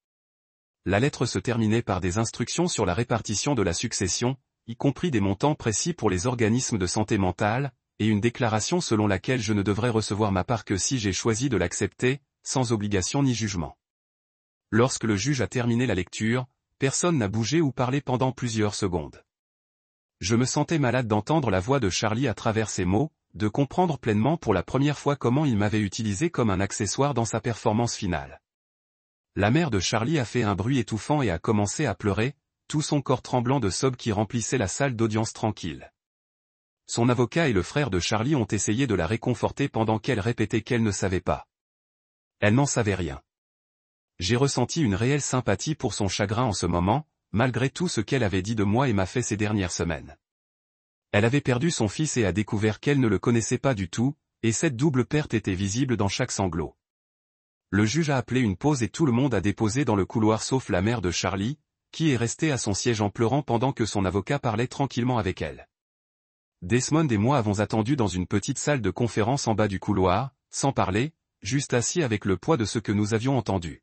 La lettre se terminait par des instructions sur la répartition de la succession, y compris des montants précis pour les organismes de santé mentale, et une déclaration selon laquelle je ne devrais recevoir ma part que si j'ai choisi de l'accepter, sans obligation ni jugement. Lorsque le juge a terminé la lecture, personne n'a bougé ou parlé pendant plusieurs secondes. Je me sentais malade d'entendre la voix de Charlie à travers ces mots, de comprendre pleinement pour la première fois comment il m'avait utilisé comme un accessoire dans sa performance finale. La mère de Charlie a fait un bruit étouffant et a commencé à pleurer, tout son corps tremblant de sobs qui remplissait la salle d'audience tranquille. Son avocat et le frère de Charlie ont essayé de la réconforter pendant qu'elle répétait qu'elle ne savait pas. Elle n'en savait rien. J'ai ressenti une réelle sympathie pour son chagrin en ce moment, malgré tout ce qu'elle avait dit de moi et m'a fait ces dernières semaines. Elle avait perdu son fils et a découvert qu'elle ne le connaissait pas du tout, et cette double perte était visible dans chaque sanglot. Le juge a appelé une pause et tout le monde a déposé dans le couloir sauf la mère de Charlie, qui est restée à son siège en pleurant pendant que son avocat parlait tranquillement avec elle. Desmond et moi avons attendu dans une petite salle de conférence en bas du couloir, sans parler, juste assis avec le poids de ce que nous avions entendu.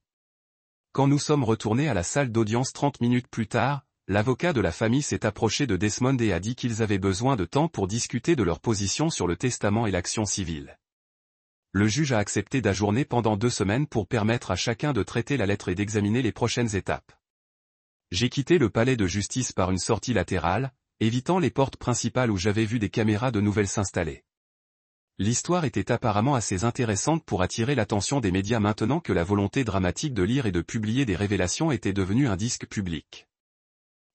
Quand nous sommes retournés à la salle d'audience 30 minutes plus tard, l'avocat de la famille s'est approché de Desmond et a dit qu'ils avaient besoin de temps pour discuter de leur position sur le testament et l'action civile. Le juge a accepté d'ajourner pendant 2 semaines pour permettre à chacun de traiter la lettre et d'examiner les prochaines étapes. J'ai quitté le palais de justice par une sortie latérale, évitant les portes principales où j'avais vu des caméras de nouvelles s'installer. L'histoire était apparemment assez intéressante pour attirer l'attention des médias maintenant que la volonté dramatique de lire et de publier des révélations était devenue un disque public.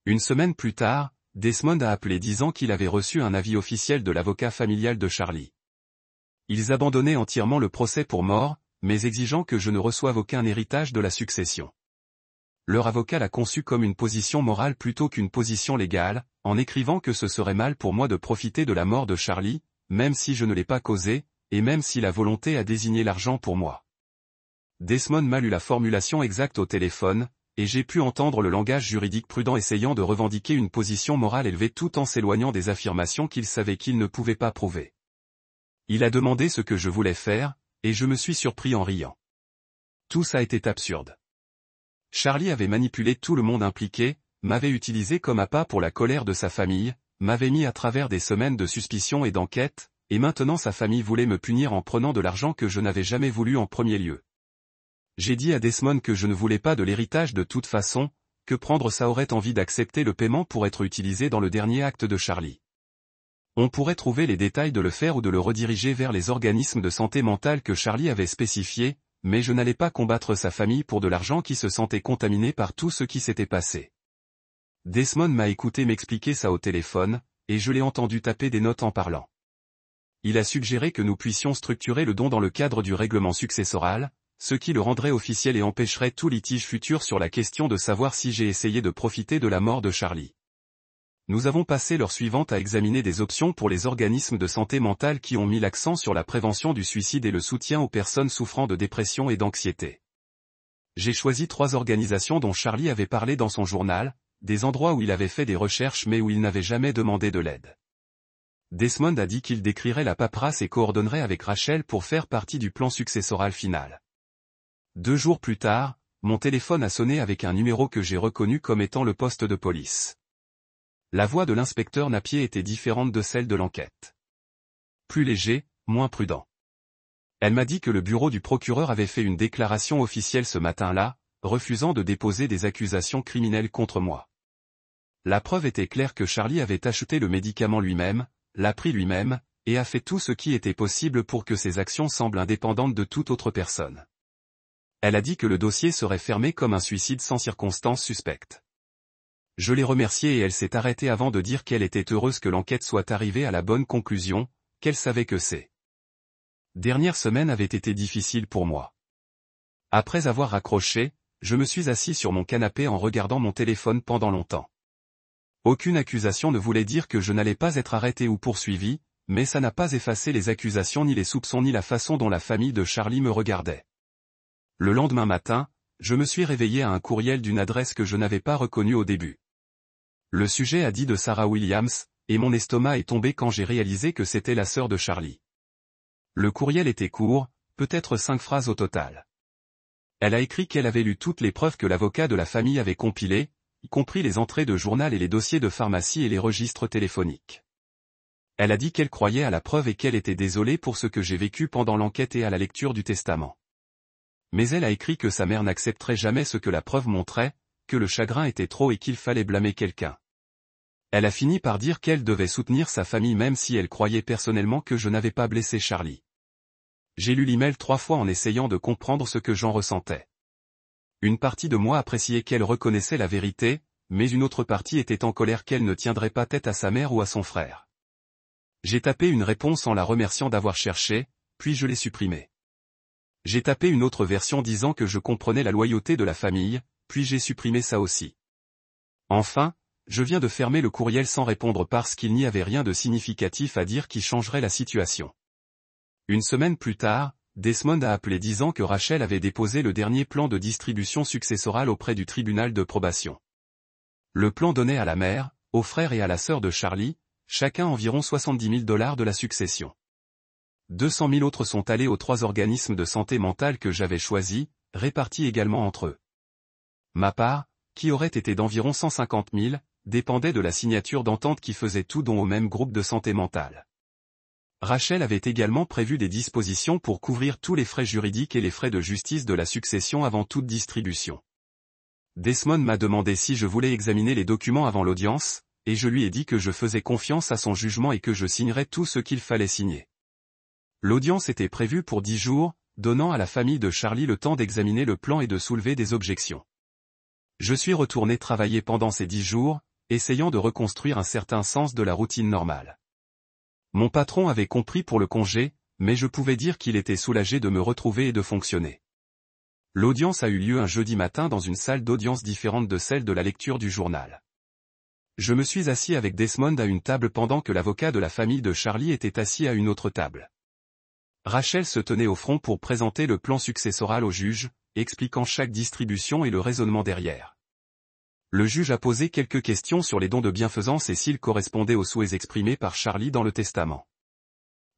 Une semaine plus tard, Desmond a appelé disant qu'il avait reçu un avis officiel de l'avocat familial de Charlie. Ils abandonnaient entièrement le procès pour mort, mais exigeant que je ne reçoive aucun héritage de la succession. Leur avocat l'a conçu comme une position morale plutôt qu'une position légale, en écrivant que ce serait mal pour moi de profiter de la mort de Charlie, même si je ne l'ai pas causée, et même si la volonté a désigné l'argent pour moi. Desmond m'a lu la formulation exacte au téléphone, et j'ai pu entendre le langage juridique prudent essayant de revendiquer une position morale élevée tout en s'éloignant des affirmations qu'il savait qu'il ne pouvait pas prouver. Il a demandé ce que je voulais faire, et je me suis surpris en riant. Tout ça était absurde. Charlie avait manipulé tout le monde impliqué, m'avait utilisé comme appât pour la colère de sa famille, m'avait mis à travers des semaines de suspicion et d'enquête, et maintenant sa famille voulait me punir en prenant de l'argent que je n'avais jamais voulu en premier lieu. J'ai dit à Desmond que je ne voulais pas de l'héritage de toute façon, que prendre ça aurait envie d'accepter le paiement pour être utilisé dans le dernier acte de Charlie. On pourrait trouver les détails de le faire ou de le rediriger vers les organismes de santé mentale que Charlie avait spécifiés, mais je n'allais pas combattre sa famille pour de l'argent qui se sentait contaminé par tout ce qui s'était passé. Desmond m'a écouté m'expliquer ça au téléphone, et je l'ai entendu taper des notes en parlant. Il a suggéré que nous puissions structurer le don dans le cadre du règlement successoral, ce qui le rendrait officiel et empêcherait tout litige futur sur la question de savoir si j'ai essayé de profiter de la mort de Charlie. Nous avons passé l'heure suivante à examiner des options pour les organismes de santé mentale qui ont mis l'accent sur la prévention du suicide et le soutien aux personnes souffrant de dépression et d'anxiété. J'ai choisi 3 organisations dont Charlie avait parlé dans son journal, des endroits où il avait fait des recherches mais où il n'avait jamais demandé de l'aide. Desmond a dit qu'il décrirait la paperasse et coordonnerait avec Rachel pour faire partie du plan successoral final. 2 jours plus tard, mon téléphone a sonné avec un numéro que j'ai reconnu comme étant le poste de police. La voix de l'inspecteur Napier était différente de celle de l'enquête. Plus léger, moins prudent. Elle m'a dit que le bureau du procureur avait fait une déclaration officielle ce matin-là, refusant de déposer des accusations criminelles contre moi. La preuve était claire que Charlie avait acheté le médicament lui-même, l'a pris lui-même, et a fait tout ce qui était possible pour que ses actions semblent indépendantes de toute autre personne. Elle a dit que le dossier serait fermé comme un suicide sans circonstances suspectes. Je l'ai remerciée et elle s'est arrêtée avant de dire qu'elle était heureuse que l'enquête soit arrivée à la bonne conclusion, qu'elle savait que ces dernières semaines avaient été difficiles pour moi. Après avoir raccroché, je me suis assis sur mon canapé en regardant mon téléphone pendant longtemps. Aucune accusation ne voulait dire que je n'allais pas être arrêté ou poursuivi, mais ça n'a pas effacé les accusations ni les soupçons ni la façon dont la famille de Charlie me regardait. Le lendemain matin, je me suis réveillé à un courriel d'une adresse que je n'avais pas reconnue au début. Le sujet a dit de Sarah Williams, et mon estomac est tombé quand j'ai réalisé que c'était la sœur de Charlie. Le courriel était court, peut-être 5 phrases au total. Elle a écrit qu'elle avait lu toutes les preuves que l'avocat de la famille avait compilées, y compris les entrées de journal et les dossiers de pharmacie et les registres téléphoniques. Elle a dit qu'elle croyait à la preuve et qu'elle était désolée pour ce que j'ai vécu pendant l'enquête et à la lecture du testament. Mais elle a écrit que sa mère n'accepterait jamais ce que la preuve montrait, que le chagrin était trop et qu'il fallait blâmer quelqu'un. Elle a fini par dire qu'elle devait soutenir sa famille même si elle croyait personnellement que je n'avais pas blessé Charlie. J'ai lu l'email 3 fois en essayant de comprendre ce que j'en ressentais. Une partie de moi appréciait qu'elle reconnaissait la vérité, mais une autre partie était en colère qu'elle ne tiendrait pas tête à sa mère ou à son frère. J'ai tapé une réponse en la remerciant d'avoir cherché, puis je l'ai supprimée. J'ai tapé une autre version disant que je comprenais la loyauté de la famille, puis j'ai supprimé ça aussi. Enfin, je viens de fermer le courriel sans répondre parce qu'il n'y avait rien de significatif à dire qui changerait la situation. Une semaine plus tard, Desmond a appelé disant que Rachel avait déposé le dernier plan de distribution successorale auprès du tribunal de probation. Le plan donnait à la mère, aux frères et à la sœur de Charlie, chacun environ 70 000 $ de la succession. 200 000 autres sont allés aux 3 organismes de santé mentale que j'avais choisis, répartis également entre eux. Ma part, qui aurait été d'environ 150 000, dépendait de la signature d'entente qui faisait tout don au même groupe de santé mentale. Rachel avait également prévu des dispositions pour couvrir tous les frais juridiques et les frais de justice de la succession avant toute distribution. Desmond m'a demandé si je voulais examiner les documents avant l'audience, et je lui ai dit que je faisais confiance à son jugement et que je signerais tout ce qu'il fallait signer. L'audience était prévue pour 10 jours, donnant à la famille de Charlie le temps d'examiner le plan et de soulever des objections. Je suis retourné travailler pendant ces 10 jours, essayant de reconstruire un certain sens de la routine normale. Mon patron avait compris pour le congé, mais je pouvais dire qu'il était soulagé de me retrouver et de fonctionner. L'audience a eu lieu un jeudi matin dans une salle d'audience différente de celle de la lecture du journal. Je me suis assis avec Desmond à une table pendant que l'avocat de la famille de Charlie était assis à une autre table. Rachel se tenait au front pour présenter le plan successoral au juge, expliquant chaque distribution et le raisonnement derrière. Le juge a posé quelques questions sur les dons de bienfaisance et s'ils correspondaient aux souhaits exprimés par Charlie dans le testament.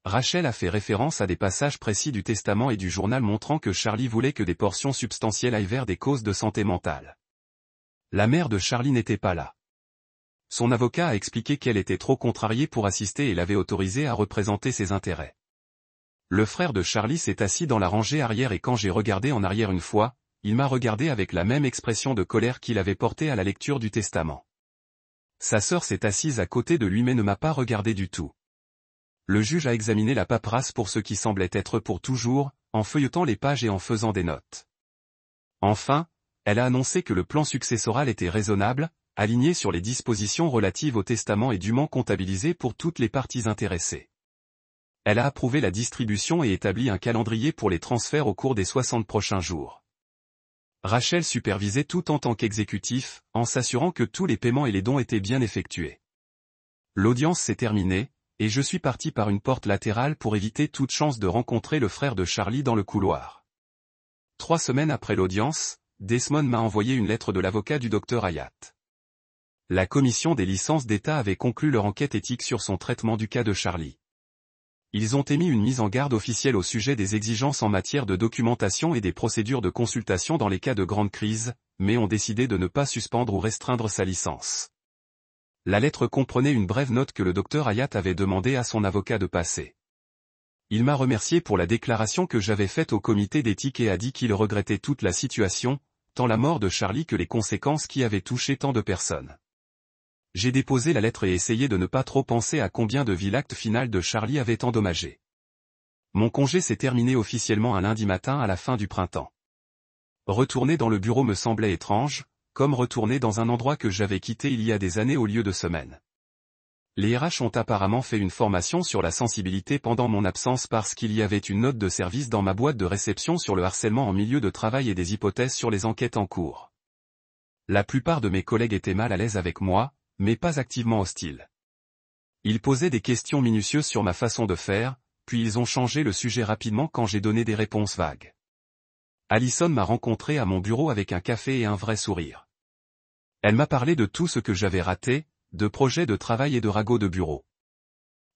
Rachel a fait référence à des passages précis du testament et du journal montrant que Charlie voulait que des portions substantielles aillent vers des causes de santé mentale. La mère de Charlie n'était pas là. Son avocat a expliqué qu'elle était trop contrariée pour assister et l'avait autorisée à représenter ses intérêts. Le frère de Charlie s'est assis dans la rangée arrière et quand j'ai regardé en arrière une fois, il m'a regardé avec la même expression de colère qu'il avait portée à la lecture du testament. Sa sœur s'est assise à côté de lui mais ne m'a pas regardé du tout. Le juge a examiné la paperasse pour ce qui semblait être pour toujours, en feuilletant les pages et en faisant des notes. Enfin, elle a annoncé que le plan successoral était raisonnable, aligné sur les dispositions relatives au testament et dûment comptabilisé pour toutes les parties intéressées. Elle a approuvé la distribution et établi un calendrier pour les transferts au cours des 60 prochains jours. Rachel supervisait tout en tant qu'exécutif, en s'assurant que tous les paiements et les dons étaient bien effectués. L'audience s'est terminée, et je suis parti par une porte latérale pour éviter toute chance de rencontrer le frère de Charlie dans le couloir. 3 semaines après l'audience, Desmond m'a envoyé une lettre de l'avocat du Dr Hayat. La commission des licences d'État avait conclu leur enquête éthique sur son traitement du cas de Charlie. Ils ont émis une mise en garde officielle au sujet des exigences en matière de documentation et des procédures de consultation dans les cas de grande crise, mais ont décidé de ne pas suspendre ou restreindre sa licence. La lettre comprenait une brève note que le Dr Hayat avait demandé à son avocat de passer. Il m'a remercié pour la déclaration que j'avais faite au comité d'éthique et a dit qu'il regrettait toute la situation, tant la mort de Charlie que les conséquences qui avaient touché tant de personnes. J'ai déposé la lettre et essayé de ne pas trop penser à combien de vies l'acte final de Charlie avait endommagé. Mon congé s'est terminé officiellement un lundi matin à la fin du printemps. Retourner dans le bureau me semblait étrange, comme retourner dans un endroit que j'avais quitté il y a des années au lieu de semaines. Les RH ont apparemment fait une formation sur la sensibilité pendant mon absence parce qu'il y avait une note de service dans ma boîte de réception sur le harcèlement en milieu de travail et des hypothèses sur les enquêtes en cours. La plupart de mes collègues étaient mal à l'aise avec moi, mais pas activement hostiles. Ils posaient des questions minutieuses sur ma façon de faire, puis ils ont changé le sujet rapidement quand j'ai donné des réponses vagues. Alison m'a rencontré à mon bureau avec un café et un vrai sourire. Elle m'a parlé de tout ce que j'avais raté, de projets de travail et de ragots de bureau.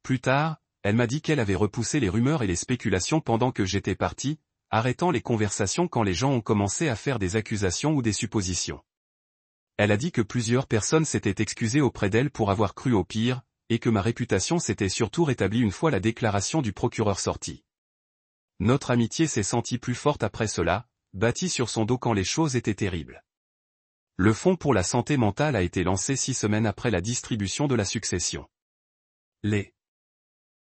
Plus tard, elle m'a dit qu'elle avait repoussé les rumeurs et les spéculations pendant que j'étais parti, arrêtant les conversations quand les gens ont commencé à faire des accusations ou des suppositions. Elle a dit que plusieurs personnes s'étaient excusées auprès d'elle pour avoir cru au pire, et que ma réputation s'était surtout rétablie une fois la déclaration du procureur sortie. Notre amitié s'est sentie plus forte après cela, bâtie sur son dos quand les choses étaient terribles. Le Fonds pour la santé mentale a été lancé 6 semaines après la distribution de la succession. Les